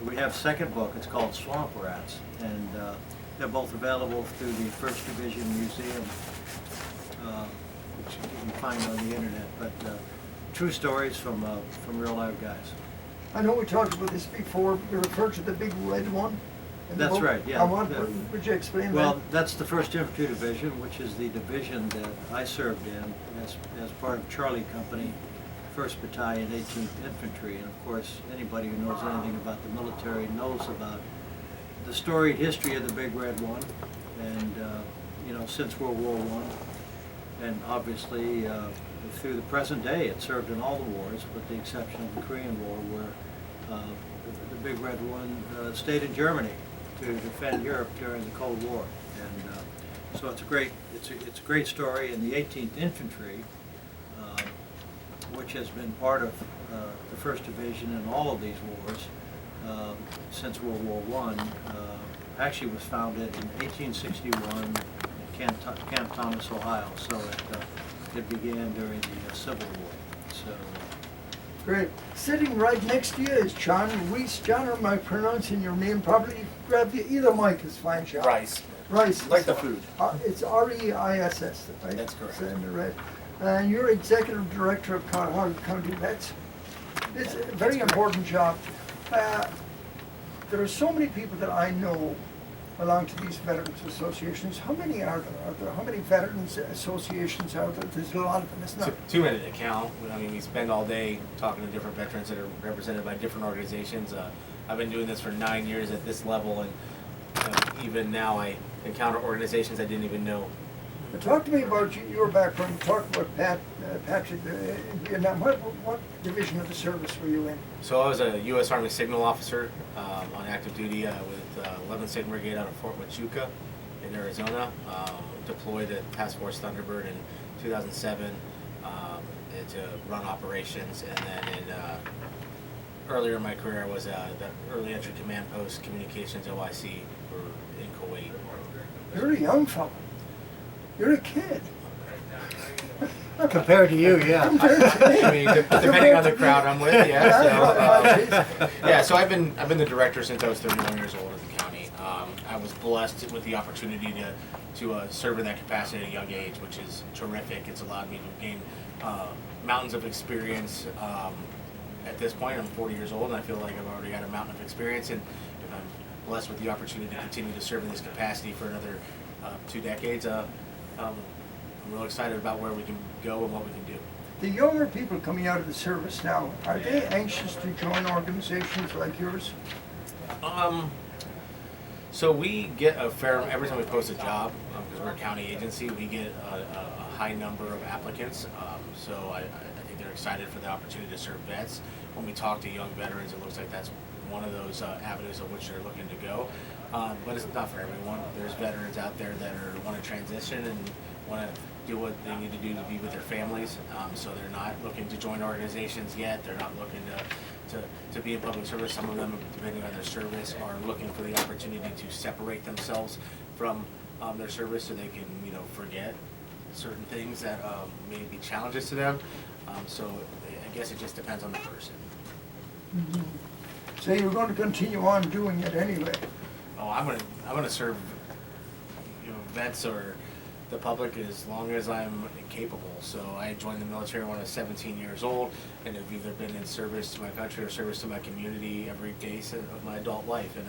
we have a second book. It's called Swamp Rats, and they're both available through the First Division Museum, which you can find on the internet. But true stories from real live guys. I know we talked about this before. You referred to the big red one. in the That's book. right, yeah. I want, would you explain Well, that? that's the 1st Infantry Division, which is the division that I served in as part of Charlie Company, 1st Battalion, 18th Infantry. And of course, anybody who knows anything about the military knows about the storied history of the Big Red One, and you know, since World War I, and obviously through the present day, it served in all the wars, with the exception of the Korean War, where the Big Red One stayed in Germany to defend Europe during the Cold War. And so it's a great story. And the 18th Infantry, which has been part of the 1st Division in all of these wars since World War I, actually was founded in 1861 at Camp Thomas, Ohio. So it began during the Civil War. So. Great. Sitting right next to you is John Weiss. John, am I pronouncing your name properly? Grab either mic is fine, John. Rice. Rice. Like the food. It's R-E-I-S-S, right? That's correct. It's in the red. And you're Executive Director of Cuyahoga County Vets. It's a very important job. There are so many people that I know belong to these veterans associations. How many are there? How many veterans associations are there? There's a lot of them, isn't there? Too many to count. I mean, we spend all day talking to different veterans that are represented by different organizations. I've been doing this for 9 years at this level, and even now I encounter organizations I didn't even know. Talk to me about your background. Talk about Patrick in Vietnam. What division of the service were you in? So I was a U.S. Army signal officer on active duty with 11th Signal Brigade out of Fort Huachuca in Arizona. Deployed at Task Force Thunderbird in 2007 to run operations, and then earlier in my career I was the Early Entry Command Post Communications OIC in Kuwait. You're a young fellow. You're a kid. Compared to you, yeah. I mean, depending on the crowd I'm with, yeah. So, yeah, so I've been the director since I was 31 years old in the county. I was blessed with the opportunity to serve in that capacity at a young age, which is terrific. It's allowed me to gain mountains of experience. At this point, I'm 40 years old, and I feel like I've already got a mountain of experience, and if I'm blessed with the opportunity to continue to serve in this capacity for another 2 decades. I'm real excited about where we can go and what we can do. The younger people coming out of the service now, are they anxious to join organizations like yours? So we get a fair, every time we post a job, because we're a county agency, we get a high number of applicants. So I think they're excited for the opportunity to serve vets. When we talk to young veterans, it looks like that's one of those avenues of which they're looking to go. But it's not for everyone. There's veterans out there that want to transition and want to do what they need to do to be with their families. So they're not looking to join organizations yet. They're not looking to be in public service. Some of them, depending on their service, are looking for the opportunity to separate themselves from their service so they can, forget certain things that may be challenges to them. So I guess it just depends on the person. Mm-hmm. So you're going to continue on doing it anyway? Oh, I'm gonna serve, vets or the public as long as I'm capable. So I joined the military when I was 17 years old, and have either been in service to my country or service to my community every day of my adult life, and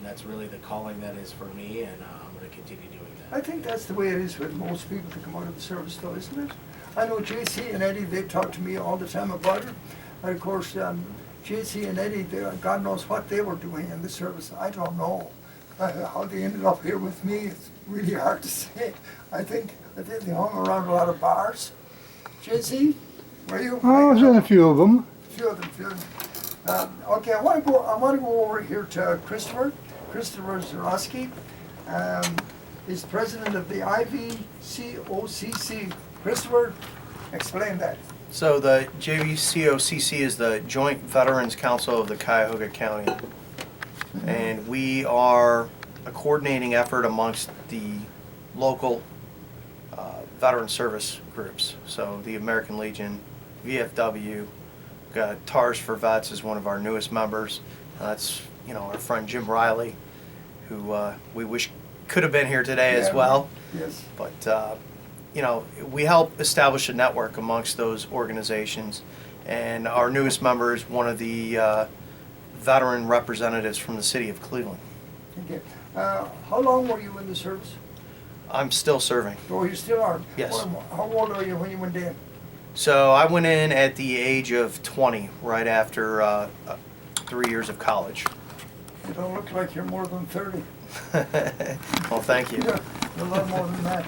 that's really the calling that is for me, and I'm gonna continue doing that. I think that's the way it is with most people to come out of the service, though, isn't it? I know JC and Eddie, they talk to me all the time about it, and of course, JC and Eddie, God knows what they were doing in the service. I don't know how they ended up here with me. It's really hard to say. I think they hung around a lot of bars. JC, were you? I was in a few of them. Few of them. Okay, I want to go over here to Christopher. Christopher Zarowski. He's president of the IVCOCC. Christopher, explain that. So the JVCOCC is the Joint Veterans Council of the Cuyahoga County. And we are a coordinating effort amongst the local veteran service groups. So the American Legion, VFW, got TARS for Vets is one of our newest members. That's, our friend Jim Riley, who we wish could have been here today as Yeah, well. Yes. But, we help establish a network amongst those organizations. And our newest member is one of the veteran representatives from the city of Cleveland. Okay. How long were you in the service? I'm still serving. Oh, you still are? Yes. How old are you when you went in? So I went in at the age of 20, right after 3 years of college. You don't look like you're more than 30. Well, thank you. You're a lot more than that.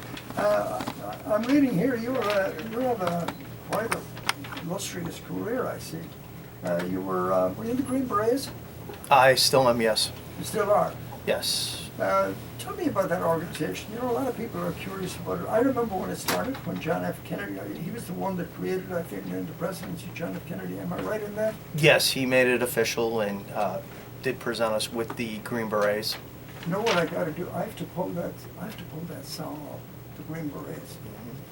I'm reading here, you have a quite a illustrious career, I see. Were you in the Green Berets? I still am, yes. You still are. Yes. Tell me about that organization. A lot of people are curious about it. I remember when it started, when John F. Kennedy, he was the one that created, I think, the presidency, John F. Kennedy. Am I right in that? Yes, he made it official and did present us with the Green Berets. You know what I got to do? I have to pull that song off, the Green Berets.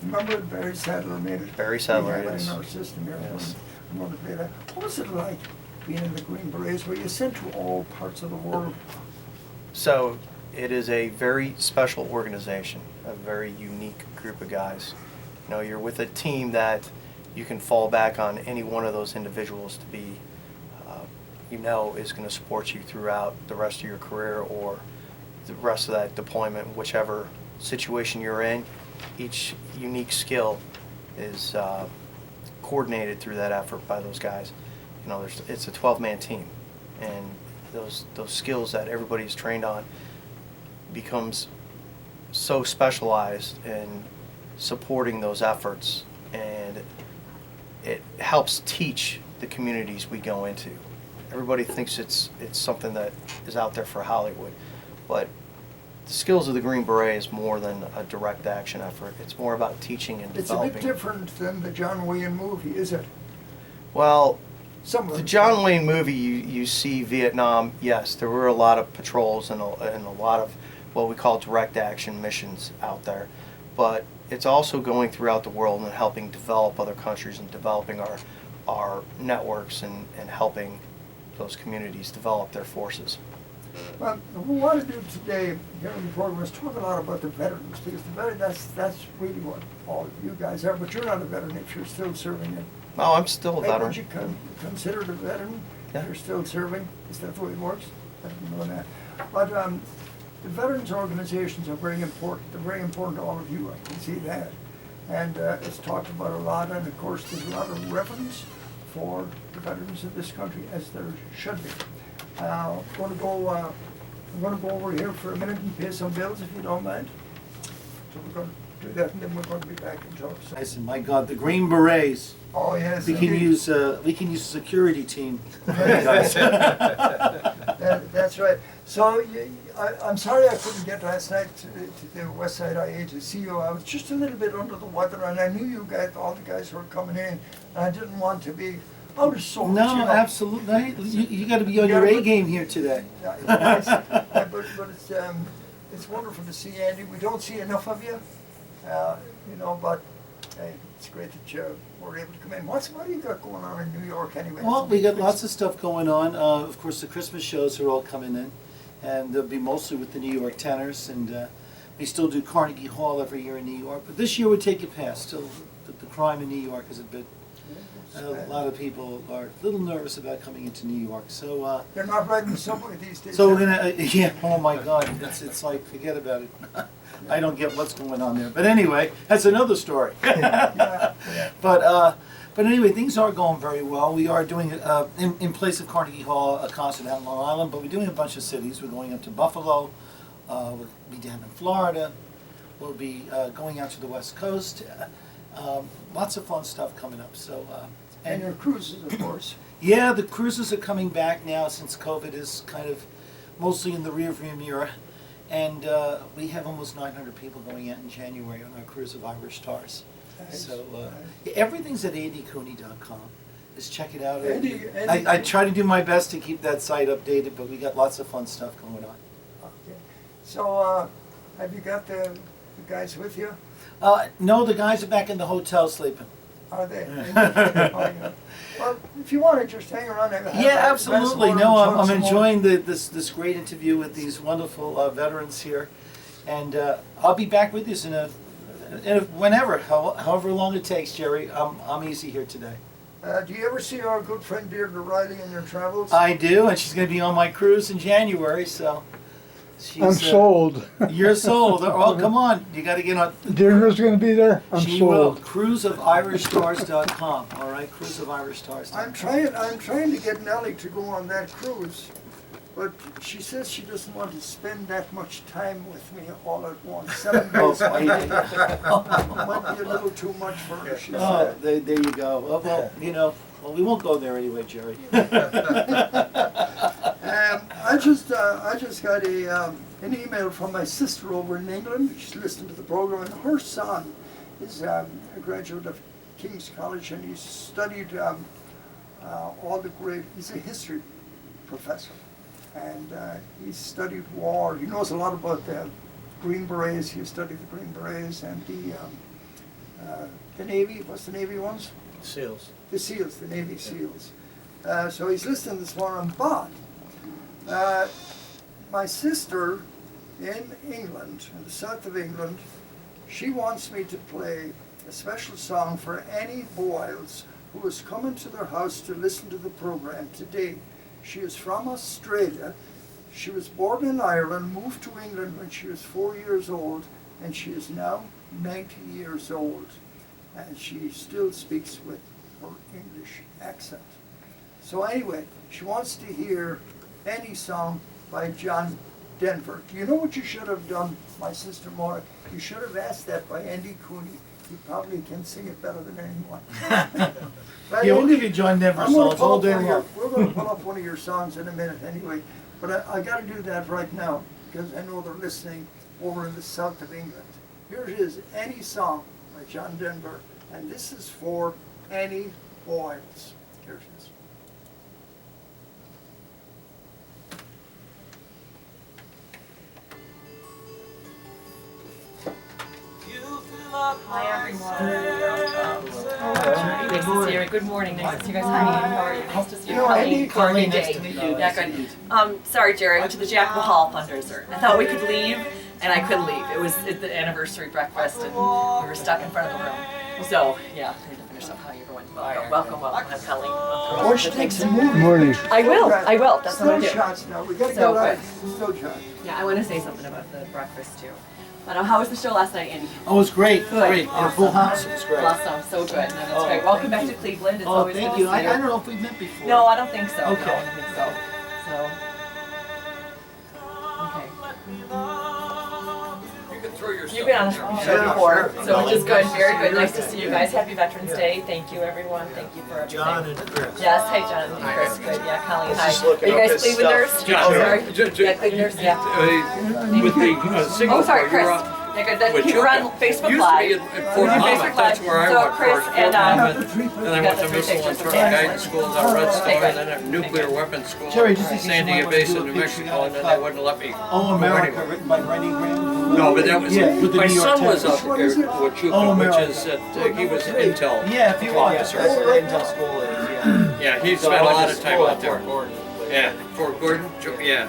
Remember it? Barry Sadler made it. Barry Sadler, We have it yes. in our system here. Yes. I'm going to play that. What was it like being in the Green Berets? Were you sent to all parts of the world? So it is a very special organization, a very unique group of guys. You're with a team that you can fall back on any one of those individuals to be, is going to support you throughout the rest of your career or the rest of that deployment, whichever situation you're in. Each unique skill is coordinated through that effort by those guys. It's a 12-man team, and those skills that everybody's trained on becomes so specialized in supporting those efforts, and it helps teach the communities we go into. Everybody thinks it's something that is out there for Hollywood, but the skills of the Green Beret is more than a direct action effort. It's more about teaching and It's a developing. bit different than the John Wayne movie, is it? Well, Some of the them. John Wayne movie, you see Vietnam, yes, there were a lot of patrols and a lot of what we call direct action missions out there. But it's also going throughout the world and helping develop other countries and developing our networks and helping those communities develop their forces. Well, what we want to do today here on the program is talk a lot about the veterans, because that's really what all of you guys are, but you're not a veteran if you're still serving it. Oh, I'm still a Hey, veteran. would you consider it a veteran Yeah. if you're still serving? Is that the way it works? I didn't know that. But the veterans organizations are very important. They're very important to all of you. I can see that. And it's talked about a lot, and of course there's a lot of reverence for the veterans of this country, as there should be. I'm going to go over here for a minute and pay some bills, if you don't mind. So we're going to do that, and then we're going to be back and talk. So, I said, my God, the Green Berets. oh yes, We can indeed. use a security team. That's right. So I'm sorry I couldn't get last night to the West Side IA to see you. I was just a little bit under the weather, and I knew you guys, all the guys were coming in, and I didn't want to be out of sorts. No, you know. absolutely. You got to be on You your gotta A put- game here today. Yeah, it's nice. But it's wonderful to see Andy. We don't see enough of you, but hey, it's great that you were able to come in. What do you got going on in New York anyway? Well, we got lots of stuff going on. Of course, the Christmas shows are all coming in, and they'll be mostly with the New York tenors. And we still do Carnegie Hall every year in New York. But this year would take it past. Still, the crime in New York is a bit. A lot of people are a little nervous about coming into New York. So. They're not riding the subway these days. So we're are gonna, yeah, oh my God, it's like, forget about it. I don't get what's going on there. But anyway, that's another story. they? Yeah. But anyway, things are going very well. We are doing, in place of Carnegie Hall, a concert out in Long Island, but we're doing a bunch of cities. We're going up to Buffalo, we'll be down in Florida, we'll be going out to the West Coast. Lots of fun stuff coming up, so. And your cruises, of course. Yeah, the cruises are coming back now since COVID is kind of mostly in the rearview mirror. And we have almost 900 people going out in January on our cruise of Irish Stars. Nice, So nice. everything's at andycooney.com. Just check it out. Andy- I try to do my best to keep that site updated, but we got lots of fun stuff going on. Okay. So have you got the guys with you? No, the guys are back in the hotel sleeping. Are they? Well, if you want to just hang around and have Yeah, a absolutely. glass of No, water and I'm talk some more. enjoying this great interview with these wonderful veterans here, and I'll be back with you whenever, however long it takes, Jerry. I'm easy here today. Do you ever see our good friend Deirdre Riley in your travels? I do, and she's going to be on my cruise in January, so she's. I'm sold. You're sold. Well, come on, you got to get on. Deirdre's gonna be there? I'm She will. sold. Cruiseofirishtars.com. All right, cruiseofirishtars.com. I'm trying to get Nellie to go on that cruise, but she says she doesn't want to spend that much time with me all at once. 7 Oh, days might I- be a little too much for her, she Oh, said. there you go. Well, we won't go there anyway, Jerry. I just got an email from my sister over in England. She's listening to the program, and her son is a graduate of King's College, and he's studied all the great. He's a history professor, and he's studied war. He knows a lot about the Green Berets. He studied the Green Berets and the Navy. What's the Navy ones? SEALs. The SEALs, the Navy SEALs. So he's listening this morning, but my sister in England, in the south of England, she wants me to play a special song for Annie Boyles, who is coming to their house to listen to the program today. She is from Australia. She was born in Ireland, moved to England when she was 4 years old, and she is now 90 years old. And she still speaks with her English accent. So anyway, she wants to hear any song by John Denver. Do you know what you should have done, my sister Maura? You should have asked that by Andy Cooney. He probably can sing it better than anyone. Right, Yeah, we'll Andy? give you John Denver I'm gonna songs pull all up day one of your- long. We're going to pull up one of your songs in a minute anyway. But I got to do that right now because I know they're listening over in the south of England. Here it is, Any Song by John Denver. And this is for Annie Boyles. Here it is. Hi, everyone. Nice to see you. Good morning. Nice to see you guys. Hi, how are you? Nice to see you. No, Colleen, Colleen, Day. nice to meet you. Yeah, good. Sorry, Jerry. I went to the Jack Mahal fundraiser. I thought we could leave, and I couldn't leave. It was at the anniversary breakfast, and we were stuck in front of the room. So, yeah, I had to finish up. How you everyone? Welcome. I'm Colleen. Or she takes some movie. Morning. I will. That's what I Still do. shots now. We got to So go out. Still shots. Yeah, I want to say something about the breakfast too. But how was the show last night, Andy? Oh, it was great. Good. Great. And a full house. It was great. Awesome. So good. No, that's Oh, great. Welcome thank back to Cleveland. It's Oh, always thank good you. to I see don't know if we've met before. No, I don't think so. Okay. No, I don't think so. Okay. You've been on the show before, so which is good. Very good. Nice to see you guys. Happy Veterans Day. Thank you, everyone. Thank you for everything. John and Chris. Yes. Hi, John and Chris. Good. Yeah, Colleen. Hi. just looking Are you up guys his Clevelanders? stuff. Oh, sorry. Yeah, Clevelanders. Yeah. With the signal. Oh, sorry, Chris. you're up- Yeah, good. That, With you were on Chilcott. Facebook Used to Live. be at Fort You're on Monmouth, Facebook that's Live. where I So, went Chris first, Fort and, Monmouth. Then I got went the to three missile and pictures truck from guidance school at Redstone, Okay, and then at nuclear weapons school Jerry, at just in case Sandia you might Base want in to New do a picture Mexico, and then they wouldn't let me. Oh, go America, anywhere. written by Rennie Graham. No, but that was, Yeah, with the my New York son was Times. up What is it? at Oh, Huachuca, which America. is, he was an Intel. Yeah, if you want. officer. That's where Intel School is, yeah. Yeah, he So spent I a went lot to of time school out at there. Fort Gordon. Yeah, Fort Gordon, yeah.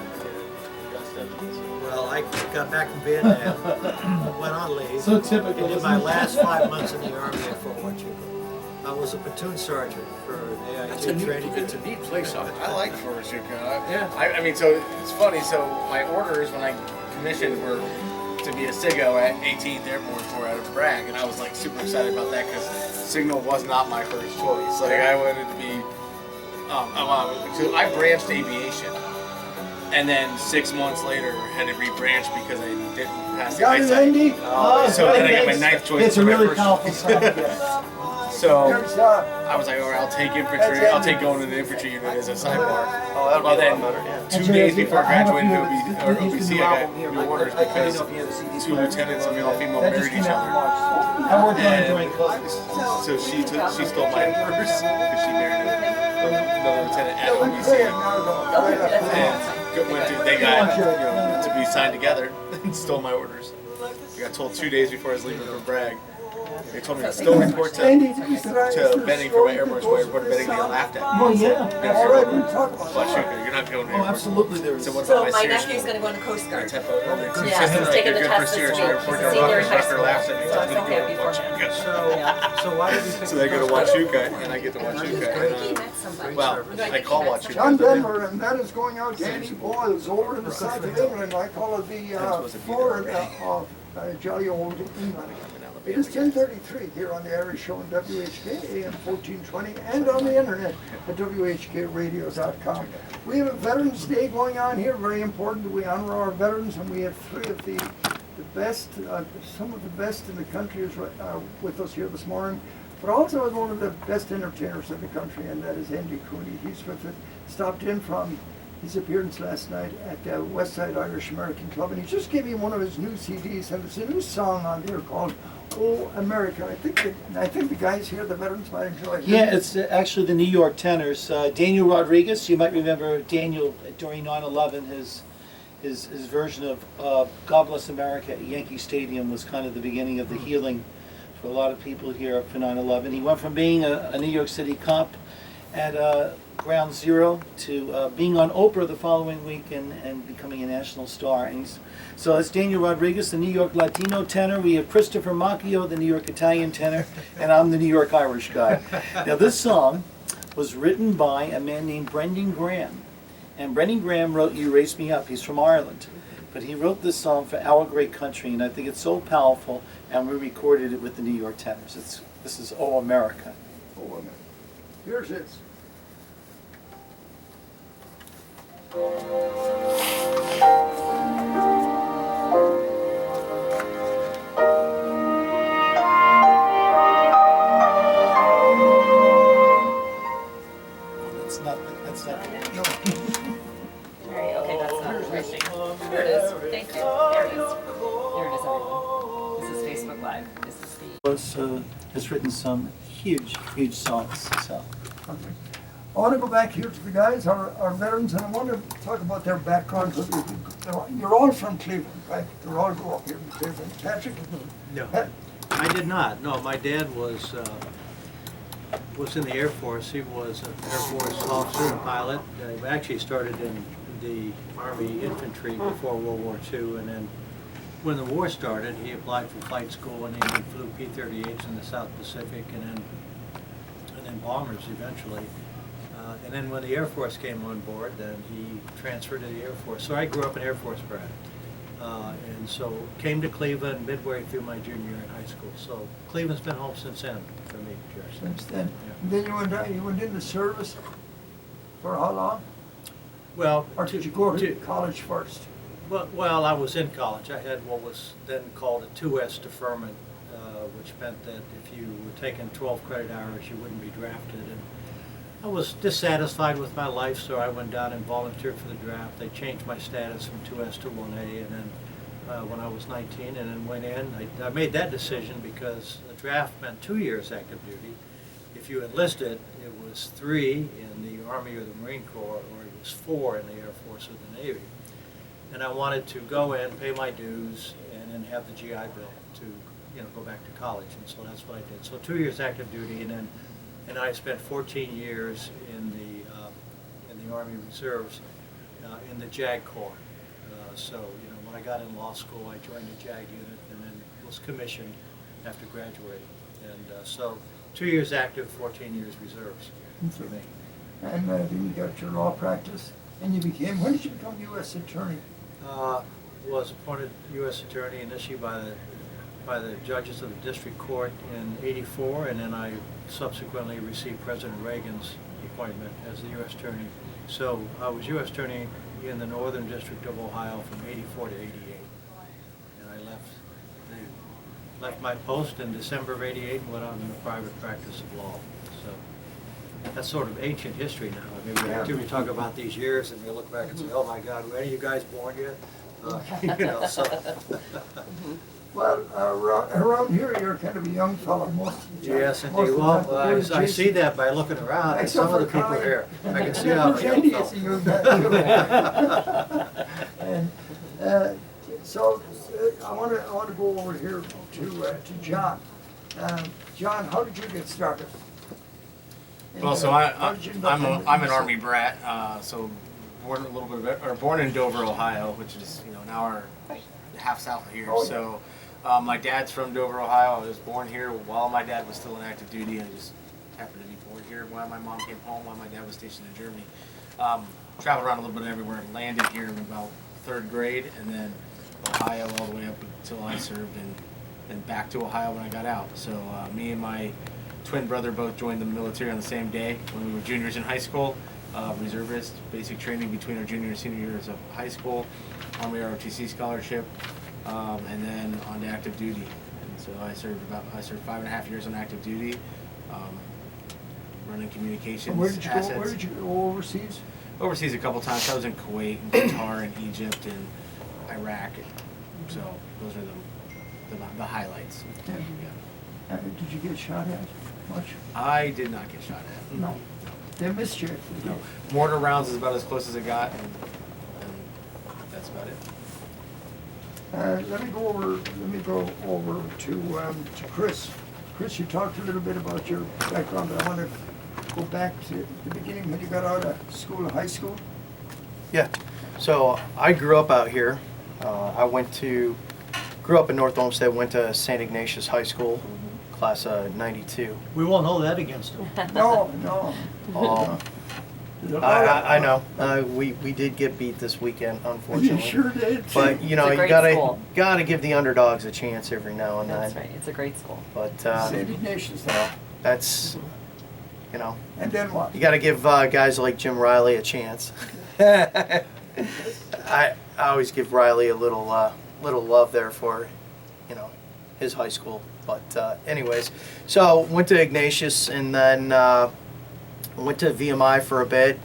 Well, I got back from Vietnam, went on leave. So typical. And in isn't my it? last 5 months in the Army at Fort Huachuca, I was a platoon sergeant for It's a AIT neat, training. it's a neat place out there. I like Fort Huachuca. Yeah. I mean, so it's funny. So my orders when I commissioned were to be a SIGO at 18th Airborne Corps out of Bragg, and I was like super excited about that because Signal was not my first choice. Like I wanted to be. So I branched aviation, and then 6 months later had to rebranch because I didn't pass the Got it, eyesight. Andy? Oh, So then I got my it's- ninth choice It's a for my really first powerful choice. song. Yeah. So Here's, I was like, all right, I'll take infantry. I'll take going to the infantry unit as a sidebar. Oh, that'll Well, be a then, lot better, yeah. 2 days before I graduated OBC, I got new orders because 2 lieutenants and male-female married each other. I worked on it during COVID. So she stole my purse because she married another lieutenant at play OBC. it now, though. Play it. They got to be signed together and stole my orders. I got told 2 days before I was leaving for Bragg. They told me to still report Andy, these guys to are betting so for my Air Force good, Way, report to betting, they get laughed at. Well, yeah. All right, we talk about But that. you're not going to Oh, absolutely there is. So what So about my serious nephew's school? gonna go in the Coast Guard. Type of- Yeah, he's taking the You're good test for this serious. week. Your He's reporter a senior in high instructor school. laughs at me. So it's okay, I'll be fortunate. So why did we pick? So they go to Huachuca, and I get to Huachuca. Met somebody. Well, I call Huachuca. John Denver, and that is going out to Andy Boyles over in the south of England. I call it the Florida of jolly old England. It is 10:33 here on the Irish Show on WHK AM 1420 and on the internet at WHKRadios.com. We have a Veterans Day going on here, very important that we honor our veterans, and we have three of the best, some of the best in the country is with us here this morning, but also one of the best entertainers in the country, and that is Andy Cooney. He's with it, stopped in from his appearance last night at the Westside Irish American Club, and he just gave me one of his new CDs, and there's a new song on there called "Oh America." I think the guys here, the veterans, might enjoy it. Yeah, it's actually the New York Tenors. Daniel Rodriguez, you might remember Daniel during 9/11, his version of God Bless America at Yankee Stadium was kind of the beginning of the healing for a lot of people here for 9/11. He went from being a New York City cop at Ground Zero to being on Oprah the following week and becoming a national star. And so it's Daniel Rodriguez, the New York Latino tenor. We have Christopher Macchio, the New York Italian tenor, and I'm the New York Irish guy. Now this song was written by a man named Brendan Graham. And Brendan Graham wrote You Raise Me Up. He's from Ireland. But he wrote this song for our great country, and I think it's so powerful, and we recorded it with the New York Tenors. This is Oh America. Oh, America. Here's this. That's not No. Right, okay, that's not reaching. There it is. Thank you. There it is. There it is, everyone. This is Facebook Live. This is the... has written some huge songs. So Okay. I want to go back here to the guys, our veterans, and I want to talk about their backgrounds. You're all from Cleveland, right? You all grew up here in Cleveland. Patrick? No, I did not. No, my dad was in the Air Force. He was an Air Force officer and pilot. He actually started in the Army infantry before World War II, and then when the war started, he applied for flight school, and he flew P-38s in the South Pacific, and then bombers eventually. And then when the Air Force came on board, then he transferred to the Air Force. So I grew up an Air Force brat. And so came to Cleveland midway through my junior year in high school. So Cleveland's been home since then for me, Jerry. Since then. Yeah. And then you went into service for how long? Well, Or did you go to college first? Well, I was in college. I had what was then called a 2S deferment, which meant that if you were taking 12 credit hours, you wouldn't be drafted. And I was dissatisfied with my life, so I went down and volunteered for the draft. They changed my status from 2S to 1A, and then when I was 19, and then went in. I made that decision because the draft meant 2 years active duty. If you enlisted, it was 3 in the Army or the Marine Corps, or it was 4 in the Air Force or the Navy. And I wanted to go in, pay my dues, and then have the GI Bill to, go back to college. And so that's what I did. So 2 years active duty, and I spent 14 years in the Army Reserves in the JAG Corps. So when I got in law school, I joined the JAG unit and then was commissioned after graduating. And so 2 years active, 14 years reserves for me. And then you got your law practice, and you became, when did you become U.S. Attorney? Was appointed U.S. Attorney initially by the judges of the District Court in '84, and then I subsequently received President Reagan's appointment as the U.S. Attorney. So I was U.S. Attorney in the Northern District of Ohio from '84 to '88, and I left my post in December of '88 and went on in the private practice of law. So that's sort of ancient history now. I mean, we talk about these years and we look back and say, oh my God, were any of you guys born yet? So. Well, around here, you're kind of a young fellow most of the time. Yes, Most indeed. of the Well, time. I see that by looking around at some of the people here. I can see how a young Andy fellow. is a young guy, too. And so I want to go over here to John. John, how did you get started? Well, so How did you end up in I'm an the- Army brat. So born a little bit of it, or born in Dover, Ohio, which is an hour half south of here. Oh, yeah. So my dad's from Dover, Ohio. I was born here while my dad was still in active duty, and I just happened to be born here while my mom came home while my dad was stationed in Germany. Traveled around a little bit everywhere. Landed here in about 3rd grade, and then Ohio all the way up until I served, and back to Ohio when I got out. So me and my twin brother both joined the military on the same day when we were juniors in high school. Reservist, basic training between our junior and senior years of high school, Army ROTC scholarship, and then on to active duty. And so I served 5.5 years on active duty, running communications Where did you assets. go? Where did you go overseas? Overseas a couple times. I was in Kuwait, and Qatar, and Egypt, and Iraq. So those are the highlights. Yeah. Yeah. Did you get shot at much? I did not get shot at. No. They missed you. No. Mortar rounds is about as close as it got, and that's about it. Let me go over to Chris. Chris, you talked a little bit about your background, but I want to go back to the beginning when you got out of school, high school. Yeah. So I grew up out here. I grew up in North Olmsted, went to St. Ignatius High School, class of 92. We won't hold that against them. No. I know. We did get beat this weekend, You unfortunately. sure did. But you know, It's a you great gotta school. give the underdogs a chance every now and That's then. right. It's a great school. But St. Ignatius. that's And then what? you gotta give guys like Jim Riley a chance. I always give Riley a little love there for his high school. But anyways, so went to Ignatius and then went to VMI for a bit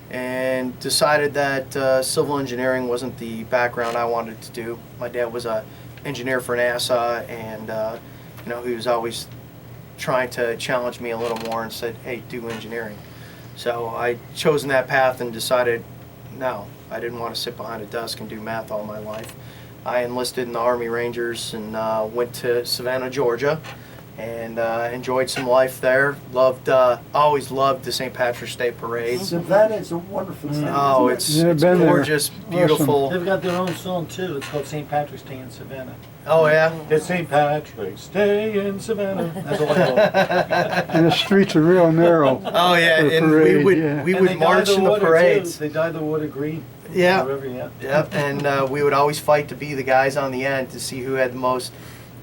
and decided that civil engineering wasn't the background I wanted to do. My dad was a engineer for NASA, and he was always trying to challenge me a little more and said, "Hey, do engineering." So I chosen that path and decided, no, I didn't want to sit behind a desk and do math all my life. I enlisted in the Army Rangers and went to Savannah, Georgia, and enjoyed some life there. Always loved the St. Patrick's Day parade. Savannah is a wonderful city. Oh, isn't it's, it? Yeah, it's been there. gorgeous, beautiful. They've got their own song too. It's called St. Patrick's Day in Savannah. Oh yeah. It's St. Patrick's Day in Savannah. That's all I know. And the streets are real narrow. Oh yeah, The and parade, we yeah. would march in the parades. They dyed the water green. Yeah. Wherever, yeah. Yep, and we would always fight to be the guys on the end to see who had the most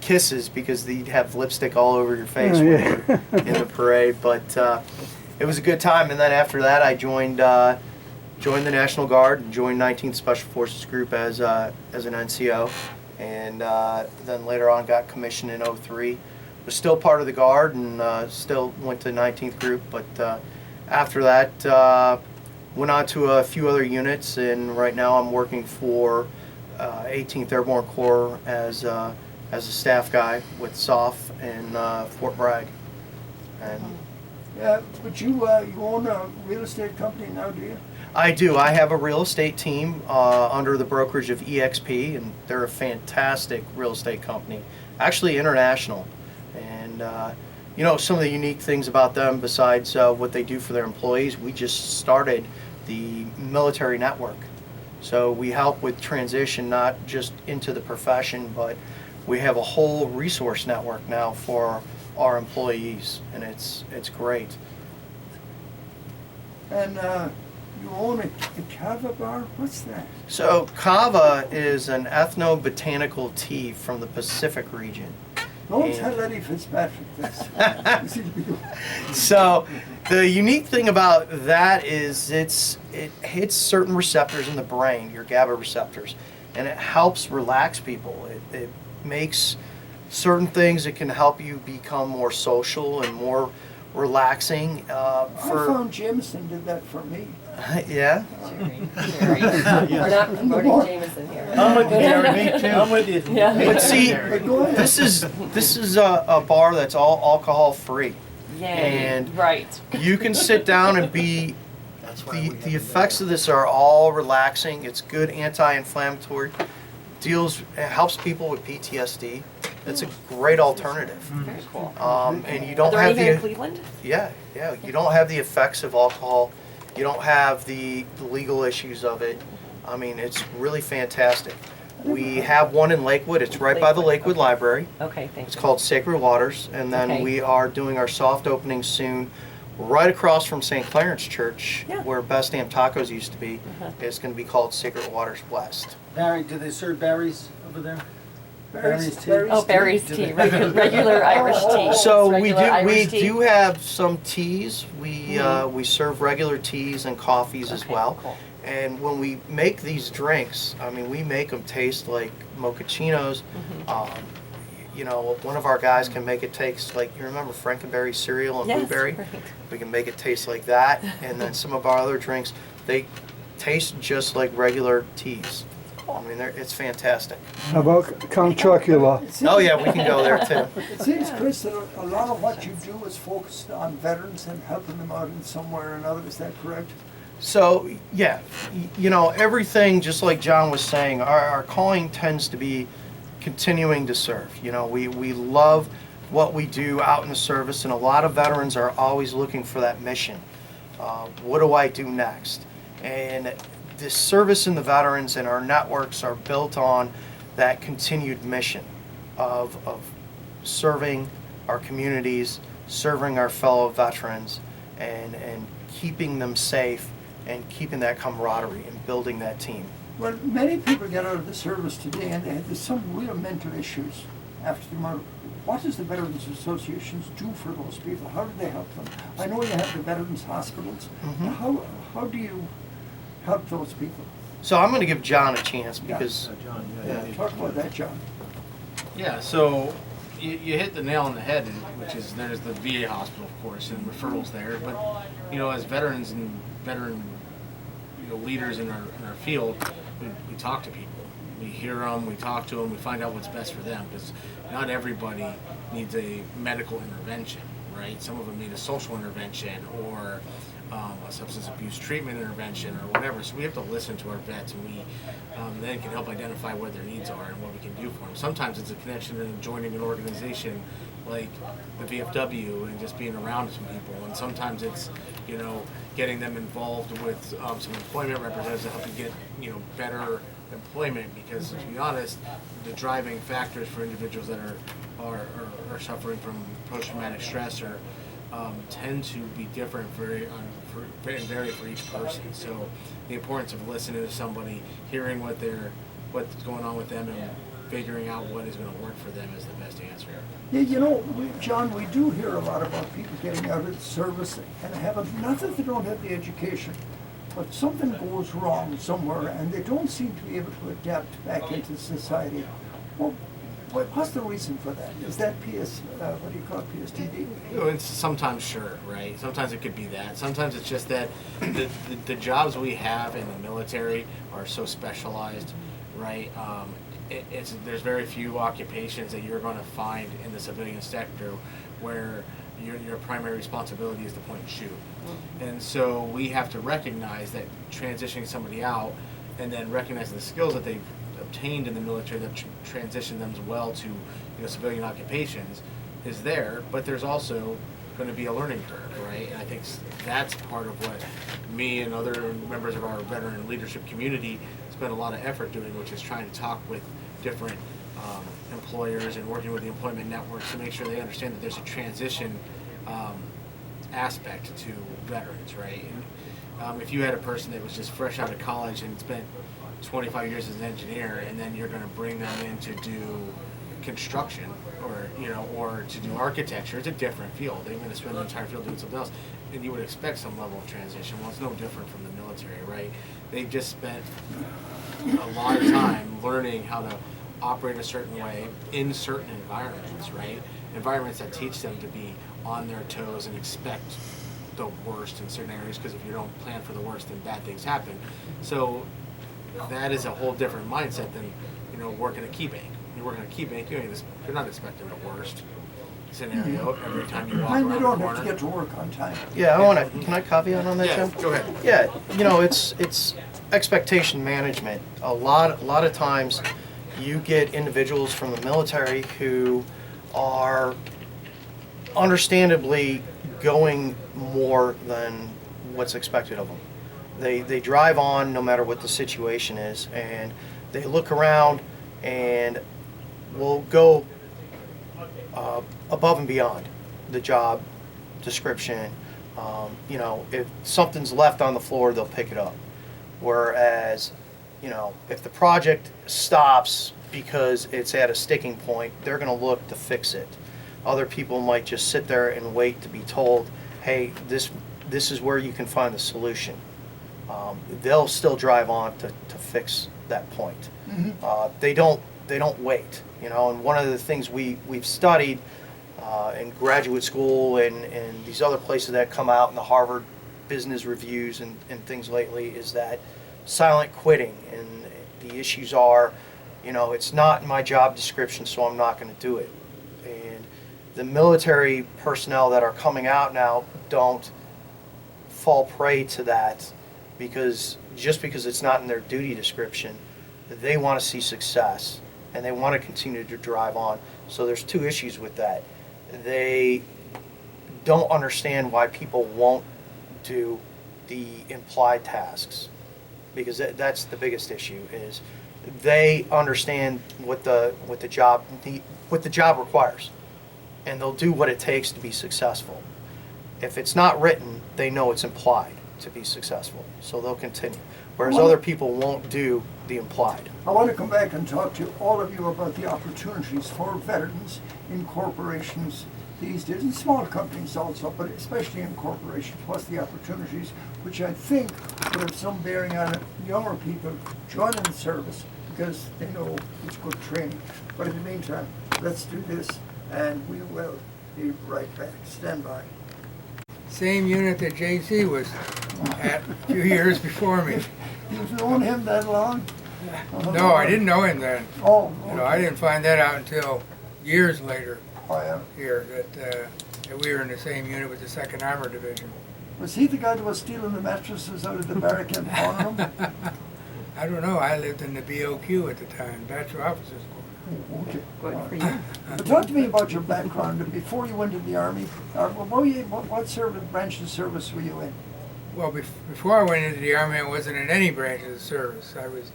kisses because they'd have lipstick all over your face Oh, when yeah. you were in the parade. But it was a good time, and then after that, I joined the National Guard and joined 19th Special Forces Group as an NCO, and then later on got commissioned in '03. Was still part of the Guard and still went to 19th Group, but after that. Went on to a few other units, and right now I'm working for 18th Airborne Corps as a staff guy with SOF in Fort Bragg. And Yeah, but you own a real estate company now, do you? I do. I have a real estate team under the brokerage of EXP, and they're a fantastic real estate company, actually international. And some of the unique things about them, besides what they do for their employees, we just started the military network. So we help with transition, not just into the profession, but we have a whole resource network now for our employees, and it's great. And you own a Kava bar? What's that? So Kava is an ethnobotanical tea from the Pacific region. Don't And- tell Eddie Fitzpatrick this. So the unique thing about that is it hits certain receptors in the brain, your GABA receptors, and it helps relax people. It makes certain things that can help you become more social and more relaxing. I found Jameson did that for me. Yeah. We're not promoting Jameson here. I'm with you, Gary. Me too. I'm with you. Yeah. But see, But go ahead. this is a bar that's all alcohol free. Yay. And Right. you can sit down and be. That's why we have The effects of this are all relaxing. It's good anti-inflammatory. It helps people with PTSD. It's a great alternative. Very cool. And you Are don't there have any here in the, Cleveland? yeah, you don't have the effects of alcohol. You don't have the legal issues of it. I mean, it's really fantastic. We have one in Lakewood. It's right by the Lakewood Library. Okay, thank It's you. called Sacred Waters. And then Okay. we are doing our soft opening soon right across from St. Clarence Church, Yeah. where Best Damn Tacos used to be. Uh-huh. It's going to be called Sacred Waters West. Barry, do they serve berries over there? Barry's tea. Oh, Barry's tea, regular Irish tea. So Regular Irish tea. do have some teas. We serve regular teas and coffees as Okay, well. cool. And when we make these drinks, I mean, we make them taste like mochachinos. You know, one of our guys can make it taste like, you remember Frankenberry cereal and Yes, blueberry? right. We can make it taste like that. And then some of our other drinks, they taste just like regular teas. I mean, it's fantastic. How about Count Chocula? Oh yeah, we can go there too. It seems, Chris, that a lot of what you do is focused on veterans and helping them out in some way or another. Is that correct? So, yeah, you know, everything, just like John was saying, our calling tends to be continuing to serve. You know, we love what we do out in the service, and a lot of veterans are always looking for that mission. What do I do next? And the service in the veterans and our networks are built on that continued mission of serving our communities, serving our fellow veterans, and keeping them safe and keeping that camaraderie and building that team. Well, many people get out of the service today and there's some real mental issues after the murder. What does the Veterans Associations do for those people? How do they help them? I know you have the Veterans Hospitals. How do you help those people? So I'm going to give John a chance because John, yeah. Talk about that, John. Yeah, so you hit the nail on the head, which is there's the VA hospital, of course, and referrals there. But you know, as veterans and veteran leaders in our field, we talk to people. We hear them, we talk to them, we find out what's best for them, because not everybody needs a medical intervention, right? Some of them need a social intervention or a substance abuse treatment intervention or whatever. So we have to listen to our vets, and we then can help identify what their needs are and what we can do for them. Sometimes it's a connection and joining an organization like the VFW and just being around some people, and sometimes it's getting them involved with some employment representatives to help you get better employment, because to be honest, the driving factors for individuals that are suffering from post-traumatic stress tend to be different, vary for each person. So the importance of listening to somebody, hearing what's going on with them, and figuring out what is going to work for them is the best answer. Yeah, John, we do hear a lot about people getting out of the service and not that they don't have the education, but something goes wrong somewhere and they don't seem to be able to adapt back into society. Well, what's the reason for that? Is that what do you call it, PSTD? It's sometimes sure, right? Sometimes it could be that. Sometimes it's just that the jobs we have in the military are so specialized, right? There's very few occupations that you're going to find in the civilian sector where your primary responsibility is to point and shoot. And so we have to recognize that transitioning somebody out and then recognizing the skills that they've obtained in the military that transition them well to civilian occupations is there, but there's also going to be a learning curve, right? And I think that's part of what me and other members of our veteran leadership community spend a lot of effort doing, which is trying to talk with different employers and working with the employment networks to make sure they understand that there's a transition aspect to veterans, right? And if you had a person that was just fresh out of college and spent 25 years as an engineer, and then you're going to bring them in to do construction or to do architecture, it's a different field. They're going to spend the entire field doing something else, and you would expect some level of transition. Well, it's no different from the military, right? They've just spent a lot of time learning how to operate a certain way in certain environments, right? Environments that teach them to be on their toes and expect the worst in certain areas, because if you don't plan for the worst, then bad things happen. So that is a whole different mindset than working at Key Bank. You're working at Key Bank, you're not expecting the worst scenario every time you walk around the You don't corner. have to get to work on time. Yeah, can I copy on that, Yeah, John? go ahead. Yeah, it's expectation management. A lot of times, you get individuals from the military who are understandably going more than what's expected of them. They drive on no matter what the situation is, and they look around and will go above and beyond the job description. You know, if something's left on the floor, they'll pick it up. Whereas, you know, if the project stops because it's at a sticking point, they're going to look to fix it. Other people might just sit there and wait to be told, hey, this is where you can find the solution. They'll still drive on to fix that point. They don't wait, you know. And one of the things we've studied in graduate school and these other places that come out in the Harvard Business Reviews and things lately is that silent quitting. And the issues are, you know, it's not in my job description, so I'm not going to do it. And the military personnel that are coming out now don't fall prey to that, because just because it's not in their duty description, they want to see success and they want to continue to drive on. So there's two issues with that. They don't understand why people won't do the implied tasks, because that's the biggest issue. Is they understand what the job requires, and they'll do what it takes to be successful. If it's not written, they know it's implied to be successful, so they'll continue. Whereas other people won't do the implied. I want to come back and talk to all of you about the opportunities for veterans in corporations these days, in small companies also, but especially in corporations. What's the opportunities, which I think would have some bearing on younger people joining the service, because they know it's good training. But in the meantime, let's do this, and we will be right back. Stand by. Same unit that JC was at a few years before me. You've known him that long? No, I didn't know him then. Oh, You know, I didn't find that out until years later Oh, yeah. here, that we were in the same unit with the 2nd Armored Division. Was he the guy that was stealing the mattresses out of the barrack in Farnham? I don't know, I lived in the BOQ at the time, Bachelor Officers Quarters. Okay. Good for you. But talk to me about your background. Before you went to the Army, what service, branch of service were you in? Well, before I went into the Army, I wasn't in any branch of the service. I was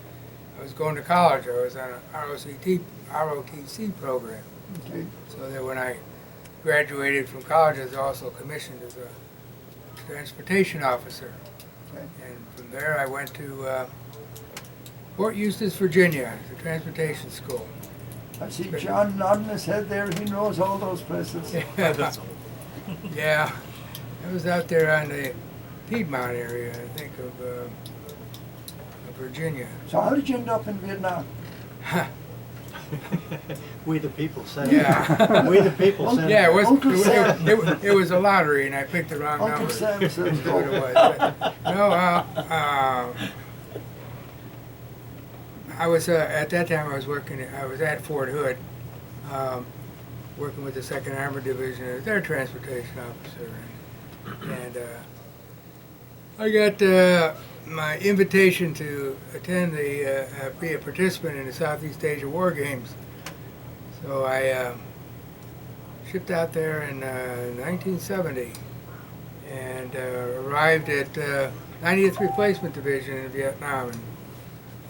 going to college. I was on a ROTC program. Okay. So that when I graduated from college, I was also commissioned as a transportation officer. Okay. And from there, I went to Fort Eustis, Virginia, the transportation school. I see John nodding his head there. He knows all those places. Yeah, I was out there on the Piedmont area, I think, of Virginia. So how did you end up in Vietnam? We the people said Yeah. We the people said Yeah, Uncle Sam. it was a lottery, and I picked the wrong Uncle number. Sam says That's what go. it was. But, no, I was at that time. I was at Fort Hood, working with the 2nd Armored Division as their transportation officer, and I got my invitation to attend be a participant in the Southeast Asia War Games. So I shipped out there in 1970 and arrived at 90th Replacement Division in Vietnam.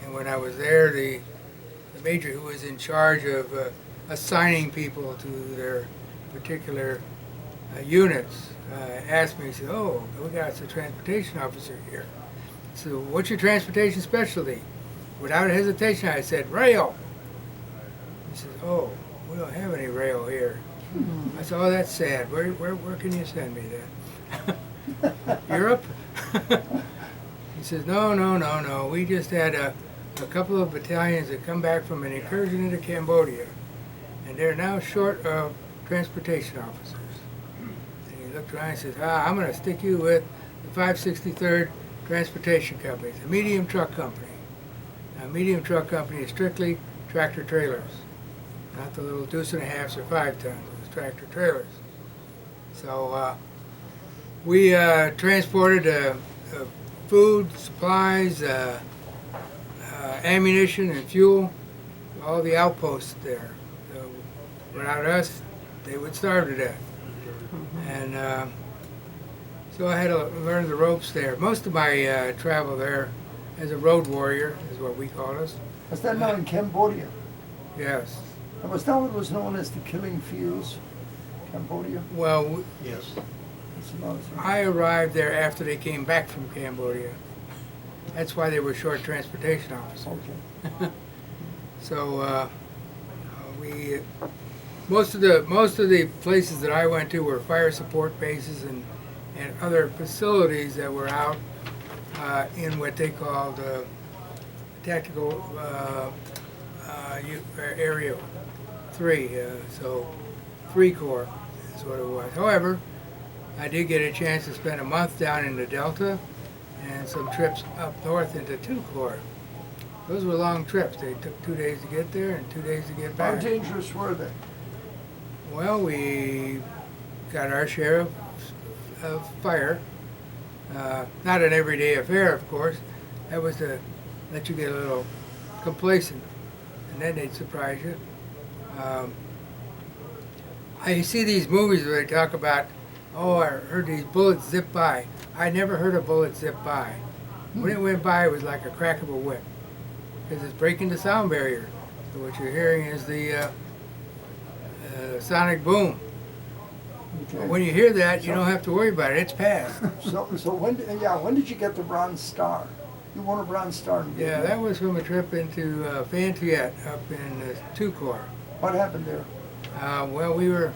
And when I was there, the major who was in charge of assigning people to their particular units asked me, he said, "Oh, we got a transportation officer here. So what's your transportation specialty?" Without hesitation, I said, "Rail." He says, "Oh, we don't have any rail here." I said, "Oh, that's sad. Where can you send me then?" "Europe?" He says, No. We just had a couple of battalions that come back from an incursion into Cambodia, and they're now short of transportation officers." And he looked around and says, "I'm going to stick you with the 563rd Transportation Company. It's a medium truck company. Now, a medium truck company is strictly tractor trailers, not the little 2.5s or 5 tons. It's tractor trailers." So we transported food, supplies, ammunition, and fuel all the outposts there. So without us, they would starve to death. And so I had to learn the ropes there. Most of my travel there as a road warrior is what we call us. Was that now in Cambodia? Yes. And was that what was known as the killing fields, Cambodia? Well, Yes. That's another thing. I arrived there after they came back from Cambodia. That's why they were short transportation officers. Okay. So we most of the places that I went to were fire support bases and other facilities that were out in what they called tactical area 3. So 3 Corps is what it was. However, I did get a chance to spend a month down in the Delta and some trips up north into 2 Corps. Those were long trips. They took 2 days to get there and 2 days to get How back. dangerous were they? Well, we got our share of fire. Not an everyday affair, of course. That was to let you get a little complacent, and then they'd surprise you. I see these movies where they talk about, oh, I heard these bullets zip by. I never heard a bullet zip by. When it went by, it was like a crack of a whip, because it's breaking the sound barrier. So what you're hearing is the sonic boom. Okay. When you hear that, you don't have to worry about it. It's past. So when did you get the Bronze Star? You won a Bronze Star in Yeah, Vietnam. that was from a trip into Phan Thiet up in 2 Corps. What happened there? Well, we were,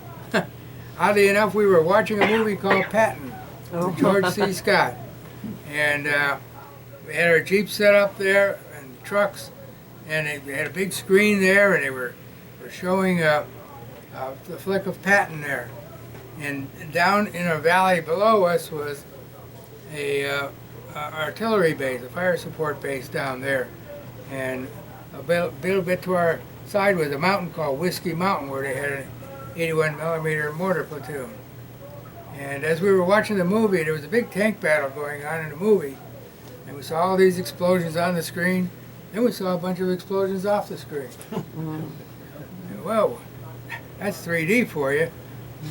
oddly enough, we were watching a movie called Patton with George C. Scott. And we had our Jeep set up there and trucks, and they had a big screen there, and they were showing the flick of Patton there. And down in a valley below us was a artillery base, a fire support base down there. And a little bit to our side was a mountain called Whiskey Mountain, where they had an 81 millimeter mortar platoon. And as we were watching the movie, there was a big tank battle going on in the movie. And we saw all these explosions on the screen. Then we saw a bunch of explosions off the screen. Well, that's 3D for you.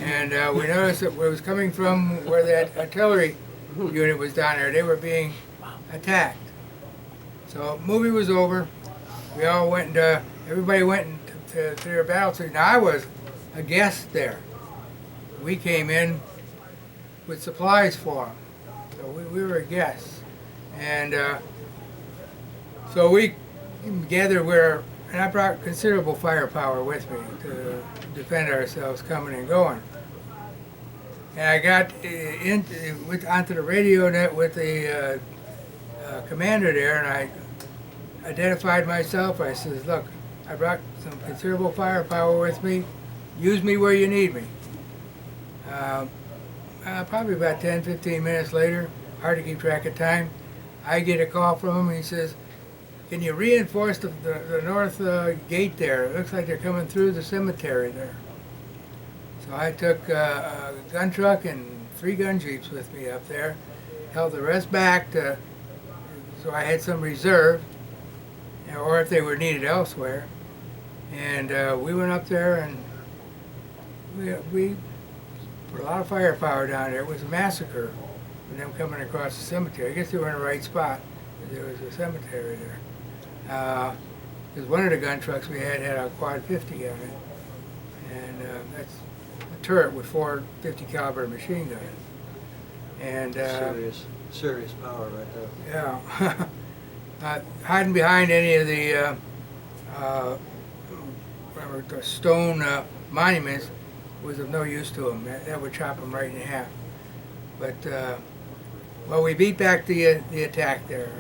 And we noticed that it was coming from where that artillery unit was down there. They were being attacked. So movie was over. We all went and everybody went to their battle suit. Now I was a guest there. We came in with supplies for them. So we were guests. And so we gathered where, and I brought considerable firepower with me to defend ourselves coming and going. And I got onto the radio net with the commander there, and I identified myself. I says, look, I brought some considerable firepower with me. Use me where you need me. Probably about 10, 15 minutes later, hard to keep track of time, I get a call from him. He says, can you reinforce the north gate there? It looks like they're coming through the cemetery there. So I took a gun truck and 3 gun jeeps with me up there, held the rest back so I had some reserve, or if they were needed elsewhere. And we went up there and we put a lot of firepower down there. It was a massacre with them coming across the cemetery. I guess they were in the right spot. There was a cemetery there. Because one of the gun trucks we had a quad 50 on it. And that's a turret with 4 50 caliber machine guns. And Serious power right there. yeah. Not hiding behind any of the stone monuments was of no use to them. That would chop them right in half. But well, we beat back the attack there,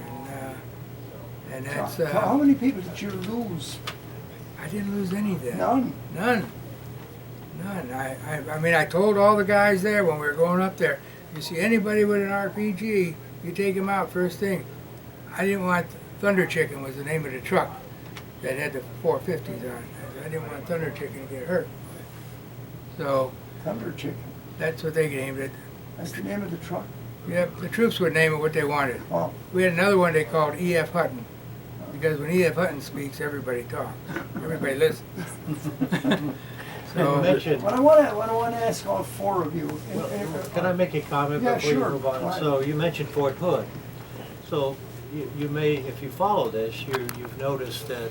and that's. How many people did you lose? I didn't lose any then. None. None. I mean, I told all the guys there when we were going up there, you see anybody with an RPG, you take them out first thing. I didn't want Thunder Chicken was the name of the truck that had the 450s on it. I didn't want Thunder Chicken to get hurt. So Thunder Chicken. that's what they named it. That's the name of the truck. Yeah, the troops would name it what they wanted. Oh, We had another one they called E.F. Hutton because when E.F. Hutton speaks, everybody talks. Everybody listens. So, What I wanna ask all four of you. Can I make a comment Yeah, before you sure. move Go on? ahead. So you mentioned Fort Hood. So you may, if you follow this, you've noticed that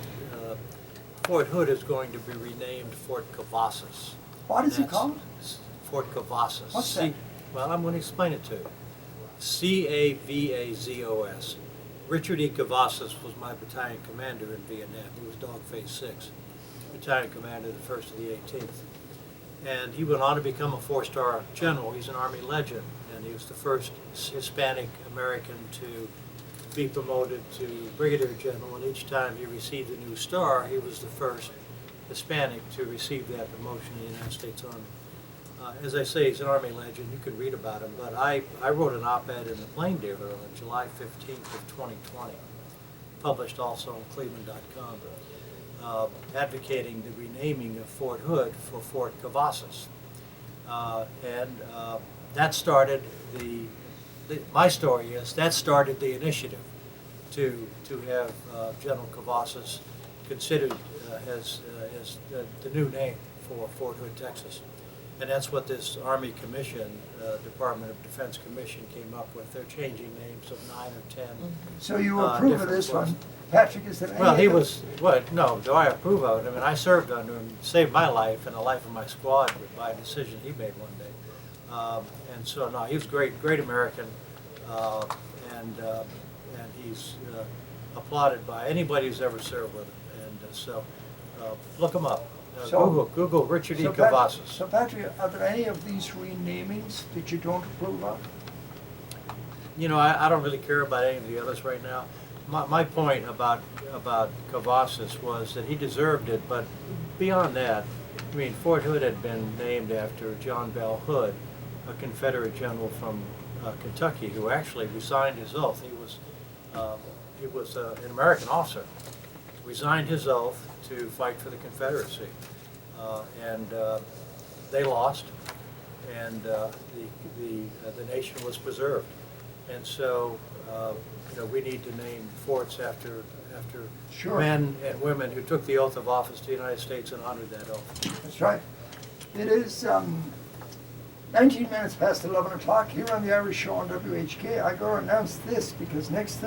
Fort Hood is going to be renamed Fort Cavazos. What is it That's- called? Fort Cavazos. What's that? Well, I'm going to explain it to you. Cavazos. Richard E. Cavazos was my battalion commander in Vietnam. He was Dog Phase 6, battalion commander, the 1st of the 18th. And he went on to become a 4-star general. He's an Army legend, and he was the first Hispanic American to be promoted to brigadier general, and each time he received a new star, he was the first Hispanic to receive that promotion in the United States Army. As I say, he's an Army legend. You can read about him, but I wrote an op-ed in the Plain Dealer on July 15th of 2020, published also on Cleveland.com, advocating the renaming of Fort Hood for Fort Cavazos. That started my story is that started the initiative to have General Cavazos considered as the new name for Fort Hood, Texas. And that's what this Army Commission, Department of Defense Commission came up with. They're changing names of 9 or 10. So you approve of different this ones. one? Patrick, is there any? Well, he other- was, what, no, do I approve of it? I mean, I served under him, saved my life and the life of my squad by a decision he made one day. And so, no, he was great American, and he's applauded by anybody who's ever served with him. And so, look him up. So- Google Richard E. So Pat- Cavazos. So Patrick, are there any of these renamings that you don't approve of? You know, I don't really care about any of the others right now. My point about Cavazos was that he deserved it, but beyond that, I mean, Fort Hood had been named after John Bell Hood, a Confederate general from Kentucky who actually resigned his oath. He was an American officer, resigned his oath to fight for the Confederacy, and they lost, and the nation was preserved. And so, you know, we need to name forts after Sure. men and women who took the oath of office to the United States and honored that oath. That's right. It is 19 minutes past 11 o'clock here on the Irish Show on WHK. I go to announce this because next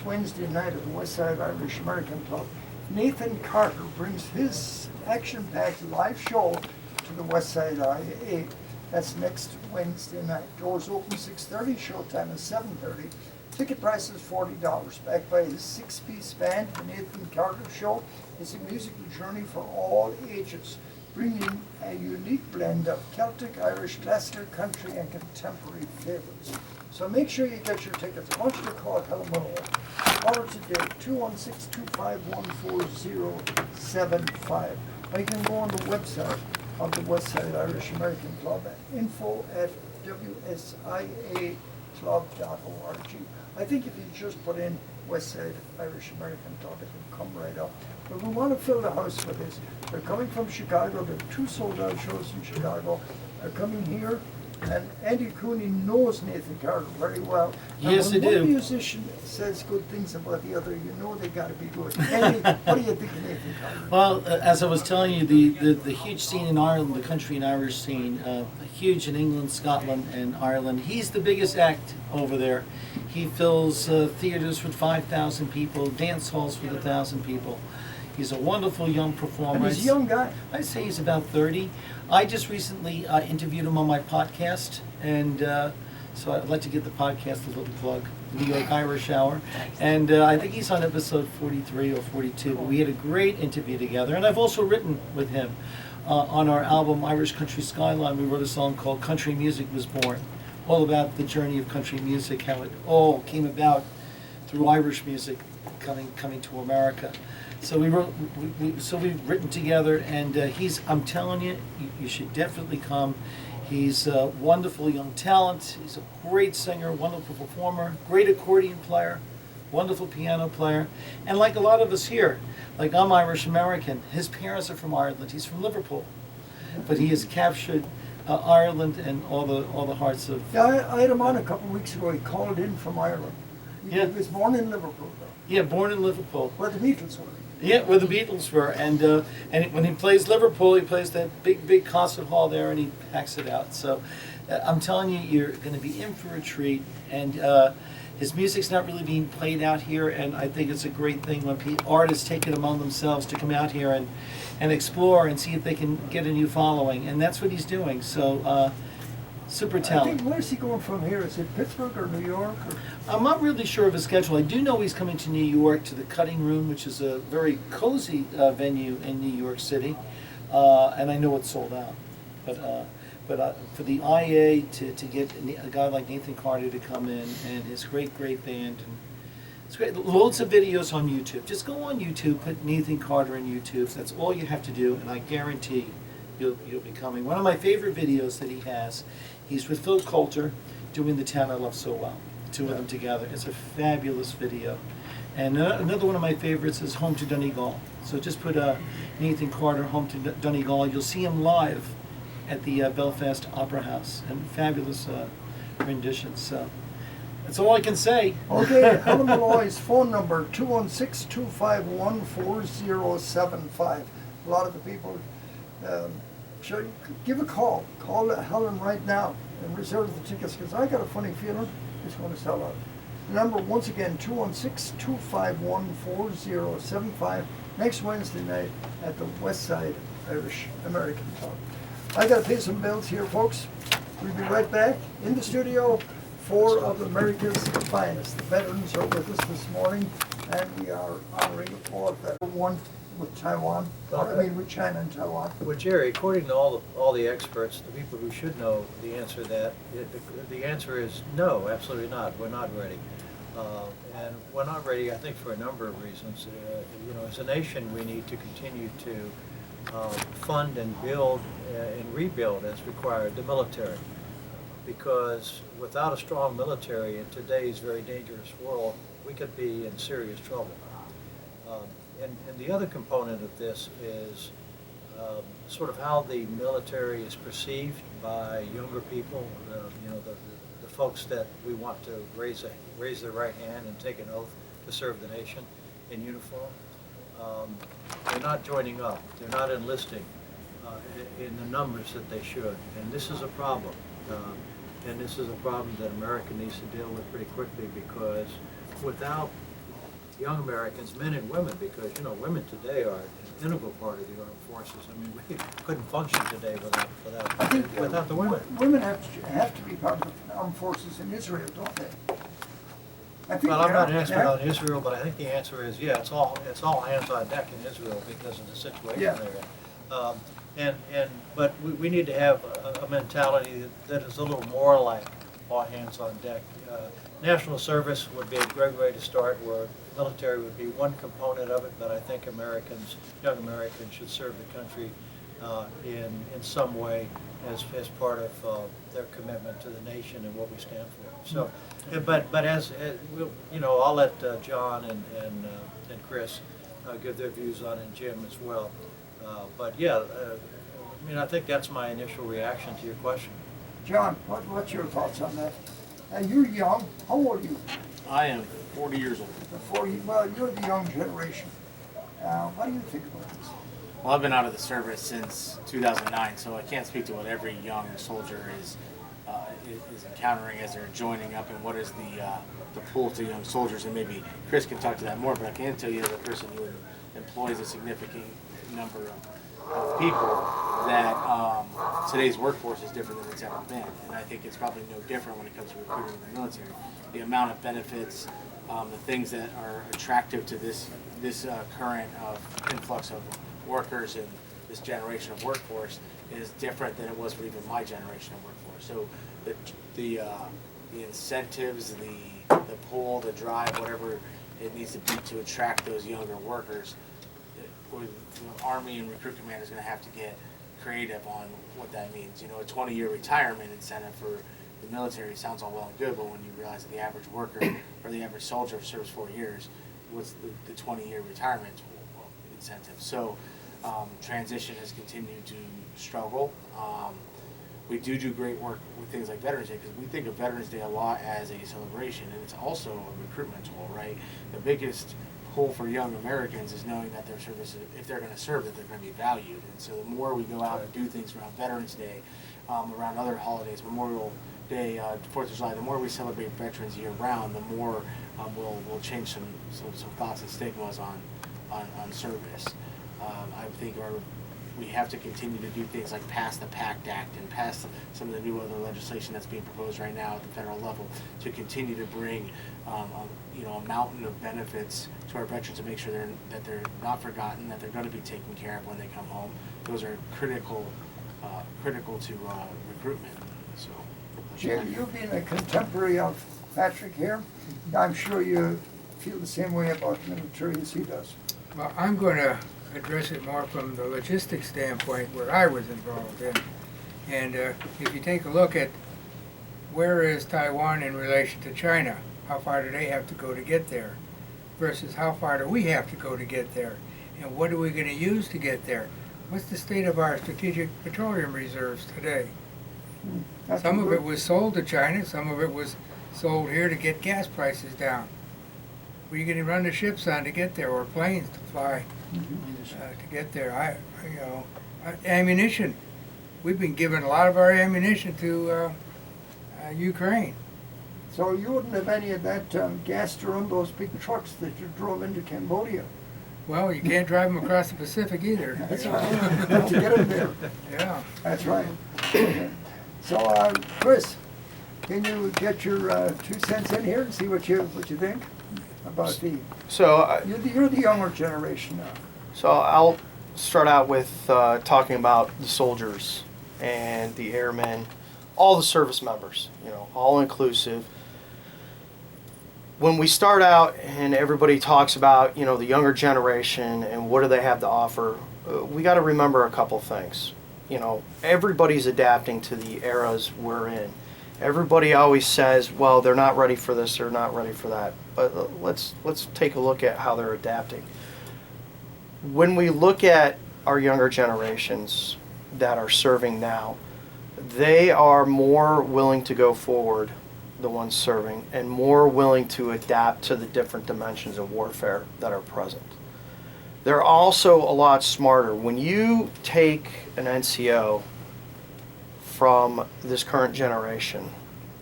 Wednesday night at the Westside Irish American Club, Nathan Carter brings his action-packed live show to the Westside IA. That's next Wednesday night. Doors open 6:30, showtime is 7:30. Ticket price is $40. Backed by his 6-piece band, the Nathan Carter Show is a musical journey for all ages, bringing a unique blend of Celtic, Irish, classical, country, and contemporary favorites. So make sure you get your tickets. I want you to call Helen Monroe. Call her today, 216-251-4075. Or you can go on the website of the Westside Irish American Club at info@wsiaclub.org. I think if you just put in Westside Irish American Club, it will come right up. But we want to fill the house with this. They're coming from Chicago. There are 2 sold-out shows in Chicago. They're coming here, and Andy Cooney knows Nathan Carter very well. And Yes, I when do. one musician says good things about the other, you know they got to be good. Andy, what do you think of Nathan Carter? Well, as I was telling you, the huge scene in Ireland, the country and Irish scene, huge in England, Scotland, and Ireland. He's the biggest act over there. He fills theaters with 5,000 people, dance halls with 1,000 people. He's a wonderful young performer. And he's a young guy. I'd say he's about 30. I just recently interviewed him on my podcast, and so I'd like to give the podcast a little plug, New York Irish Hour. And I think he's on episode 43 or 42. But we had a great interview together, and I've also written with him on our album Irish Country Skyline. We wrote a song called Country Music Was Born, all about the journey of country music, how it all came about through Irish music coming to America. So we've written together, and I'm telling you, you should definitely come. He's a wonderful young talent. He's a great singer, wonderful performer, great accordion player, wonderful piano player. And like a lot of us here, like I'm Irish American, his parents are from Ireland. He's from Liverpool, but he has captured Ireland and all the hearts of. Yeah, I had him on a couple of weeks ago. He called in from Ireland. He Yeah. was born in Liverpool, though. Yeah, born in Liverpool. Where the Beatles were. Yeah, where the Beatles were, and when he plays Liverpool, he plays that big concert hall there, and he packs it out. So, I'm telling you, you're going to be in for a treat, and his music's not really being played out here, and I think it's a great thing when artists take it among themselves to come out here and explore and see if they can get a new following, and that's what he's doing. So, super I talent. think, where's he going from here? Is it Pittsburgh or New York? Or? I'm not really sure of his schedule. I do know he's coming to New York to the Cutting Room, which is a very cozy venue in New York City, and I know it's sold out. But for the IA to get a guy like Nathan Carter to come in and his great band, and it's great. Loads of videos on YouTube. Just go on YouTube, put Nathan Carter in YouTube. That's all you have to do, and I guarantee you'll be coming. One of my favorite videos that he has, he's with Phil Coulter doing The Town I Love So Well. The two of them together. It's a fabulous video. And another one of my favorites is Home to Donegal. So just put Nathan Carter, Home to Donegal. You'll see him live at the Belfast Opera House. And fabulous renditions. So that's all I can say. Okay, Helen Malloy's phone number, 216-251-4075. A lot of the people, give a call. Call Helen right now and reserve the tickets, because I got a funny feeling it's going to sell out. The number, once again, 216-251-4075, next Wednesday night at the West Side Irish American Club. I got to pay some bills here, folks. We'll be right back in the studio. 4 of America's finest. The veterans are with us this morning, and we are honoring all of that. One with Taiwan, with China and Taiwan. Well, Jerry, according to all the experts, the people who should know the answer to that, the answer is no, absolutely not. We're not ready. And we're not ready, I think, for a number of reasons. As a nation, we need to continue to fund and build and rebuild, as required, the military. Because without a strong military in today's very dangerous world, we could be in serious trouble. And the other component of this is sort of how the military is perceived by younger people, the folks that we want to raise their right hand and take an oath to serve the nation in uniform. They're not joining up. They're not enlisting in the numbers that they should. And this is a problem. And this is a problem that America needs to deal with pretty quickly, because without young Americans, men and women, because women today are an integral part of the armed forces. I mean, we couldn't function today without the women. Women have to be part of the armed forces in Israel, don't they? Well, I'm not an expert on Israel, but I think the answer is yeah. It's all hands on deck in Israel because of the situation they're in. But we need to have a mentality that is a little more like all hands on deck. National service would be a great way to start, where military would be one component of it, but I think young Americans should serve the country in some way as part of their commitment to the nation and what we stand for. So, but I'll let John and Chris give their views on it, and Jim as well. But yeah, I think that's my initial reaction to your question. John, what's your thoughts on that? You're young. How old are you? I am 40 years old. Well, you're the young generation. What do you think about this? Well, I've been out of the service since 2009, so I can't speak to what every young soldier is encountering as they're joining up, and what is the pull to young soldiers. And maybe Chris can talk to that more, but I can tell you, as a person who employs a significant number of people, that today's workforce is different than it's ever been. And I think it's probably no different when it comes to recruiting in the military. The amount of benefits, the things that are attractive to this current influx of workers and this generation of workforce is different than it was for even my generation of workforce. So the incentives, the pull, the drive, whatever it needs to be to attract those younger workers, the Army and Recruit Command is going to have to get creative on what that means. A 20-year retirement incentive for the military sounds all well and good, but when you realize that the average worker or the average soldier serves 4 years, what's the 20-year retirement incentive? So transition has continued to struggle. we do great work with things like Veterans Day, because we think of Veterans Day a lot as a celebration, and it's also a recruitment tool, right? The biggest pull for young Americans is knowing that their service, if they're going to serve, that they're going to be valued. And so the more we go out and do things around Veterans Day, around other holidays, Memorial Day, 4th of July, the more we celebrate veterans year round, the more we'll change some thoughts and stigmas on service. I think we have to continue to do things like pass the PACT Act and pass some of the new other legislation that's being proposed right now at the federal level to continue to bring a mountain of benefits to our veterans to make sure that they're not forgotten, that they're going to be taken care of when they come home. Those are critical to recruitment. So, Jim, you being a contemporary of Patrick here, I'm sure you feel the same way about the military as he does. Well, I'm going to address it more from the logistics standpoint where I was involved in. And if you take a look at where is Taiwan in relation to China, how far do they have to go to get there, versus how far do we have to go to get there, and what are we going to use to get there? What's the state of our strategic petroleum reserves today? Some of it was sold to China, some of it was sold here to get gas prices down. What are you going to run the ships on to get there, or planes to fly to get there? Ammunition. We've been giving a lot of our ammunition to Ukraine. So you wouldn't have any of that gas to run those big trucks that you drove into Cambodia. Well, you can't drive them across the Pacific either. That's right. Have to get them there. Yeah. That's right. So, Chris, can you get your 2 cents in here and see what you think about the? So, You're the younger generation now. so I'll start out with talking about the soldiers and the airmen, all the service members, all inclusive. When we start out and everybody talks about, the younger generation and what do they have to offer, we got to remember a couple things. Everybody's adapting to the eras we're in. Everybody always says, well, they're not ready for this, they're not ready for that. But let's take a look at how they're adapting. When we look at our younger generations that are serving now, they are more willing to go forward, the ones serving, and more willing to adapt to the different dimensions of warfare that are present. They're also a lot smarter. When you take an NCO from this current generation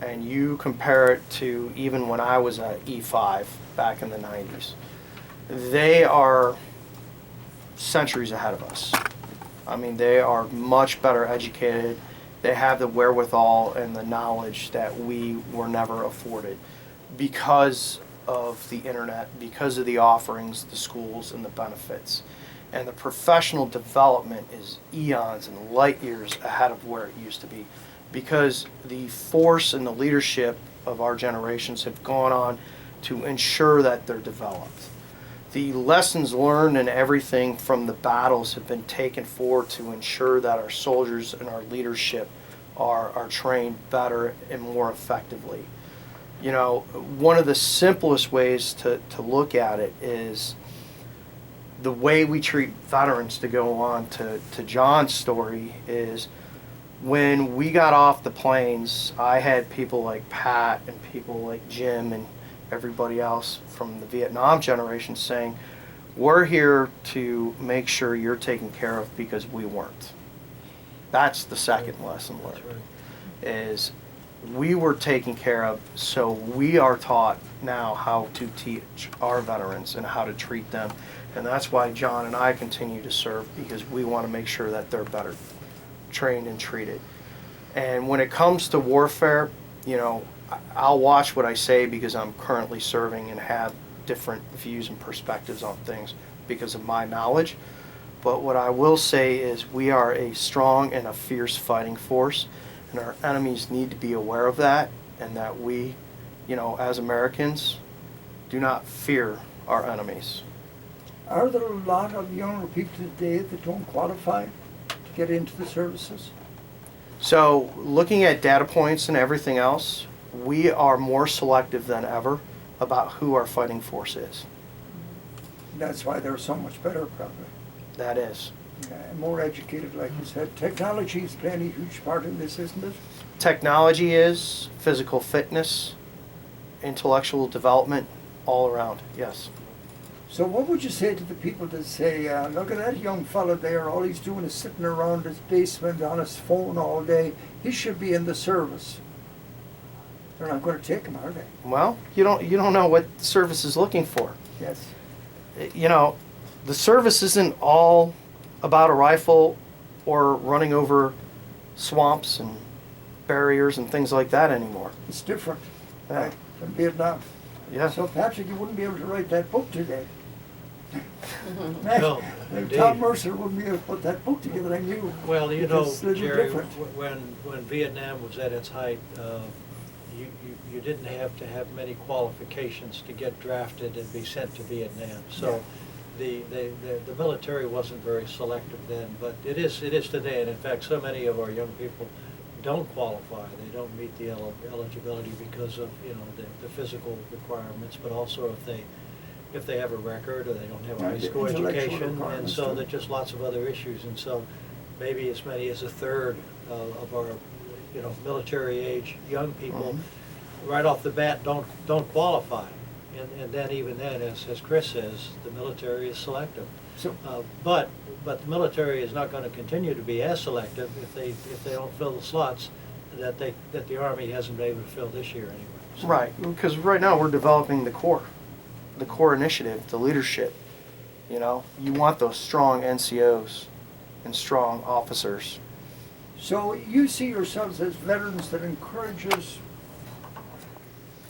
and you compare it to even when I was at E5 back in the 90s, they are centuries ahead of us. I mean, they are much better educated. They have the wherewithal and the knowledge that we were never afforded because of the internet, because of the offerings, the schools, and the benefits. And the professional development is eons and light years ahead of where it used to be, because the force and the leadership of our generations have gone on to ensure that they're developed. The lessons learned and everything from the battles have been taken forward to ensure that our soldiers and our leadership are trained better and more effectively. One of the simplest ways to look at it is the way we treat veterans, to go on to John's story, is when we got off the planes, I had people like Pat and people like Jim and everybody else from the Vietnam generation saying, we're here to make sure you're taken care of because we weren't. That's the second lesson learned, is we were taken care of, so we are taught now how to teach our veterans and how to treat them. And that's why John and I continue to serve, because we want to make sure that they're better trained and treated. And when it comes to warfare, I'll watch what I say because I'm currently serving and have different views and perspectives on things because of my knowledge. But what I will say is we are a strong and a fierce fighting force, and our enemies need to be aware of that, and that we, as Americans, do not fear our enemies. Are there a lot of younger people today that don't qualify to get into the services? So looking at data points and everything else, we are more selective than ever about who our fighting force is. That's why they're so much better, probably. That is. more educated, like you said. Technology is playing a huge part in this, isn't it? Technology is, physical fitness, intellectual development, all around, yes. So what would you say to the people that say, look at that young fella there, all he's doing is sitting around his basement on his phone all day. He should be in the service. They're not going to take him, are they? Well, you don't know what the service is looking for. Yes. You know, the service isn't all about a rifle or running over swamps and barriers and things like that anymore. It's different, Yeah. right, from Vietnam. Yeah. So Patrick, you wouldn't be able to write that book today. No, indeed. Tom Mercer wouldn't be able to put that book together, I knew. Well, you know, Because it's a little Jerry, different. when Vietnam was at its height, you didn't have to have many qualifications to get drafted and be sent to Vietnam. So the military wasn't very selective then, but it is today. And in fact, so many of our young people don't qualify. They don't meet the eligibility because of, you know, the physical requirements, but also if they have a record or they don't have a high Right, the school intellectual education, and requirements, so too. there's just lots of other issues. And so maybe as many as a third of our, you know, military age young people right off the bat don't qualify. And then even then, as Chris says, the military is selective. So, But the military is not going to continue to be as selective if they don't fill the slots that the Army hasn't been able to fill this year anyway. So- Right, because right now we're developing the core initiative, the leadership. You know, you want those strong NCOs and strong officers. so you see yourselves as veterans that encourages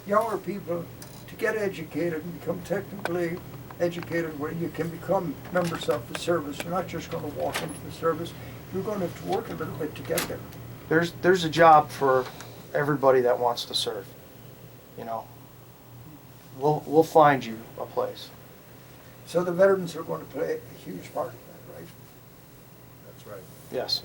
younger people to get educated and become technically educated where you can become members of the service. You're not just going to walk into the service. You're going to have to work a little bit to get there. There's a job for everybody that wants to serve. You know, we'll find you a place. So the veterans are going to play a huge part in that, right? That's right. Yes.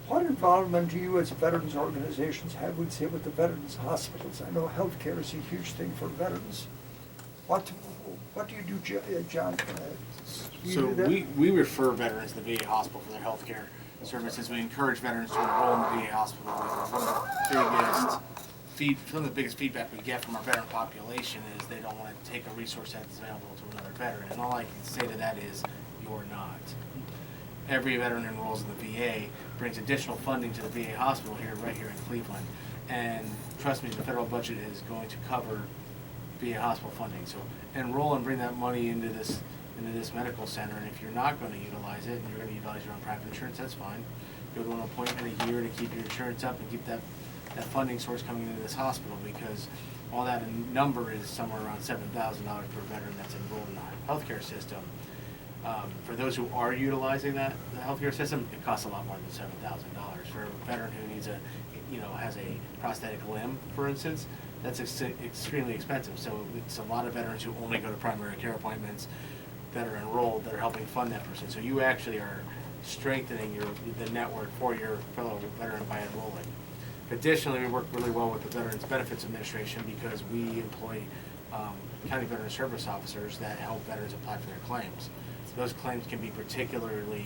What involvement do you as veterans organizations have, we'd say, with the veterans hospitals? I know healthcare is a huge thing for veterans. What do you do, John? You So do that? we refer veterans to the VA hospital for their health care services. We encourage veterans to enroll in the VA hospital. One of the biggest feedback we get from our veteran population is they don't want to take a resource that's available to another veteran. And all I can say to that is, you're not. Every veteran who enrolls in the VA brings additional funding to the VA hospital right here in Cleveland. And trust me, the federal budget is going to cover VA hospital funding. So enroll and bring that money into this medical center. And if you're not going to utilize it and you're going to utilize your own private insurance, that's fine. Go to an appointment a year to keep your insurance up and keep that funding source coming into this hospital, because all that number is somewhere around $7,000 per veteran that's enrolled in the healthcare system. For those who are utilizing the healthcare system, it costs a lot more than $7,000. For a veteran who needs has a prosthetic limb, for instance, that's extremely expensive. So it's a lot of veterans who only go to primary care appointments that are enrolled that are helping fund that person. So you actually are strengthening the network for your fellow veteran by enrolling. Additionally, we work really well with the Veterans Benefits Administration because we employ county veteran service officers that help veterans apply for their claims. Those claims can be particularly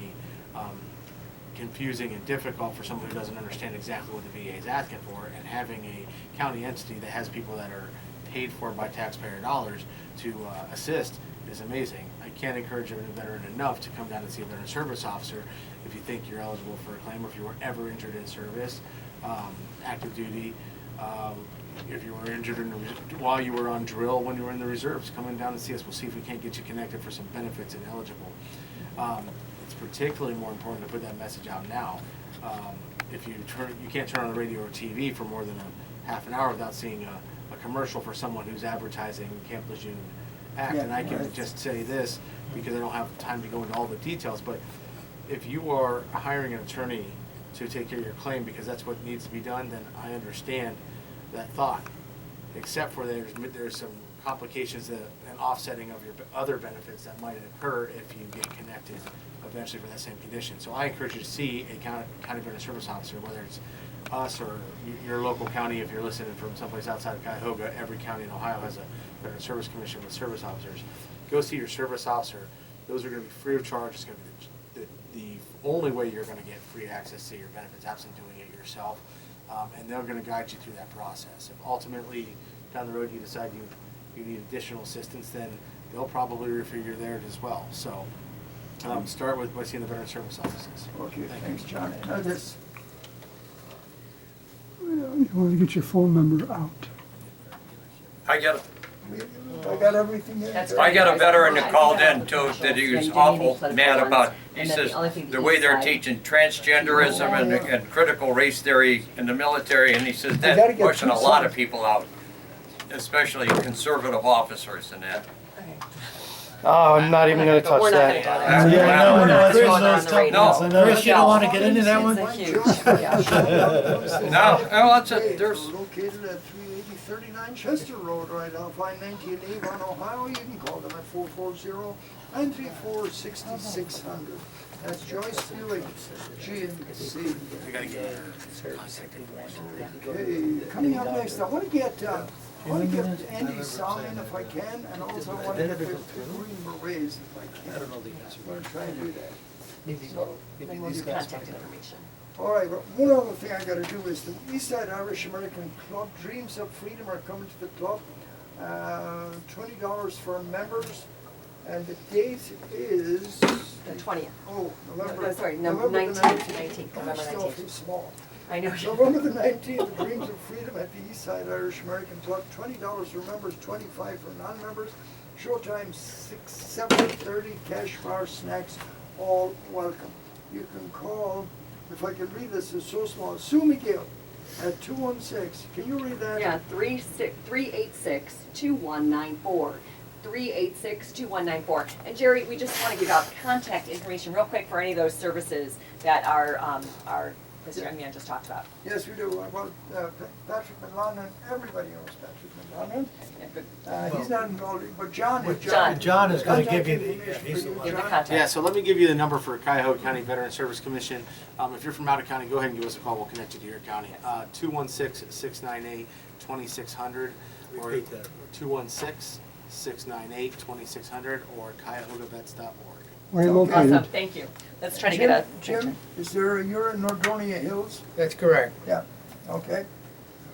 confusing and difficult for someone who doesn't understand exactly what the VA is asking for, and having a county entity that has people that are paid for by taxpayer dollars to assist is amazing. I can't encourage a veteran enough to come down and see a veteran service officer if you think you're eligible for a claim, or if you were ever injured in service, active duty, if you were injured while you were on drill when you were in the reserves. Coming down and see us. We'll see if we can't get you connected for some benefits and eligible. It's particularly more important to put that message out now. If you can't turn on the radio or TV for more than a half an hour without seeing a commercial for someone who's advertising Camp Lejeune Act. Yeah, And I can right. just say this because I don't have time to go into all the details, but if you are hiring an attorney to take care of your claim because that's what needs to be done, then I understand that thought. Except for there's some complications and offsetting of your other benefits that might occur if you get connected eventually for that same condition. So I encourage you to see a county veteran service officer, whether it's us or your local county. If you're listening from someplace outside of Cuyahoga, every county in Ohio has a veteran service commission with service officers. Go see your service officer. Those are going to be free of charge. It's going to be the only way you're going to get free access to your benefits, absent doing it yourself. And they're going to guide you through that process. If ultimately down the road you decide you need additional assistance, then they'll probably refer you there as well. So start with by seeing the Veteran Service Offices. Okay, thanks, John. Now this, You want to get your phone number out. I got I got everything there. That's I got a veteran that called in too, Commercial. that he was Yeah, you do need awful political mad ones. about, he And then says, the only thing the that way he they're said- teaching transgenderism and critical race theory in the military, and he says gotta that's get pushing a two lot of sides. people out, especially conservative officers and that. Oh, I'm not even gonna touch We're not that. gonna go Yeah, there. no, We're no, not it's going one on of the those radio. tough ones. No. Chris, you don't want to get into that one? It's a huge, yeah. No, well, it's Hey, a, there's, we're located at 38039 Chester Road, right off I-90 in Avon, Ohio. You can call them at 440-934-6600. That's Joyce Buick, GMC. We got to get your contact information. Okay, coming up next, I want to get Andy's sign if I can, and also I want to get the Green Berets if I can. I don't know the answer. I'm going to try and do that. Maybe, So, maybe We'll these do guys. contact information. all right, but one other thing I gotta do is the Eastside Irish American Club Dreams of Freedom are coming to the club. $20 for members, and the date is, The 20th. oh, November. No, sorry, November the 19th, I'm November still 19th. too small. I know. November the 19th, Dreams of Freedom at the Eastside Irish American Club. $20 for members, $25 for non-members. Showtime 7:30, cash bar, snacks, all welcome. You can call, if I can read this, it's so small, Sue McGill at 216. Can you read that? Yeah, 386-2194. 386-2194. And Jerry, we just want to give out contact information real quick for any of those services that our this young man just talked about. Yes, we do. Well, Patrick McLaughlin, everybody knows Patrick McLaughlin. He's not involved, but John is. John is gonna Contact give you, information he's for the you, one. Give the John. contact. Yeah, so let me give you the number for Cuyahoga County Veteran Service Commission. If you're from out of county, go ahead and give us a call. We'll connect you to your county. 216-698-2600 or Repeat that. 216-698-2600 or cuyahoga.vets.org. Where are you Awesome, located? thank you. Let's try to get a. Jim, you're in Nordonia Hills? That's correct. Yeah, okay.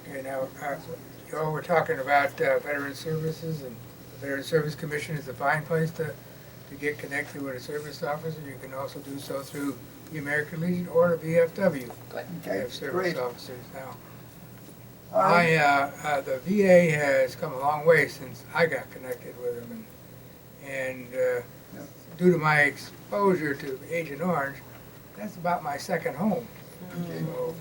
Okay, now, you all were talking about veteran services, and the Veteran Service Commission is a fine place to get connected with a service officer. You can also do so through the American Legion or the VFW. We Okay, have service great. officers now. All right. The VA has come a long way since I got connected with them, and due to my exposure to Agent Orange, that's about my second home. So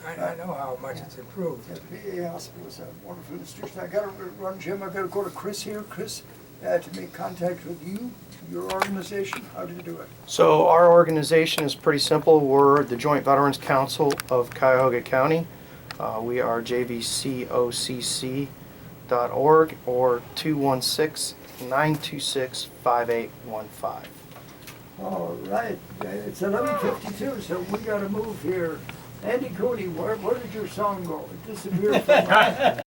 I know how much it's improved. Yeah, the VA hospital is a wonderful institution. I gotta run, Jim. I gotta go to Chris here. Chris, to make contact with you, your organization. How do you do it? So our organization is pretty simple. We're the Joint Veterans Council of Cuyahoga County. We are jvcocc.org or 216-926-5815. All right, it's 11:52, so we gotta move here. Andy Cooney, where did your song go? It disappeared from my...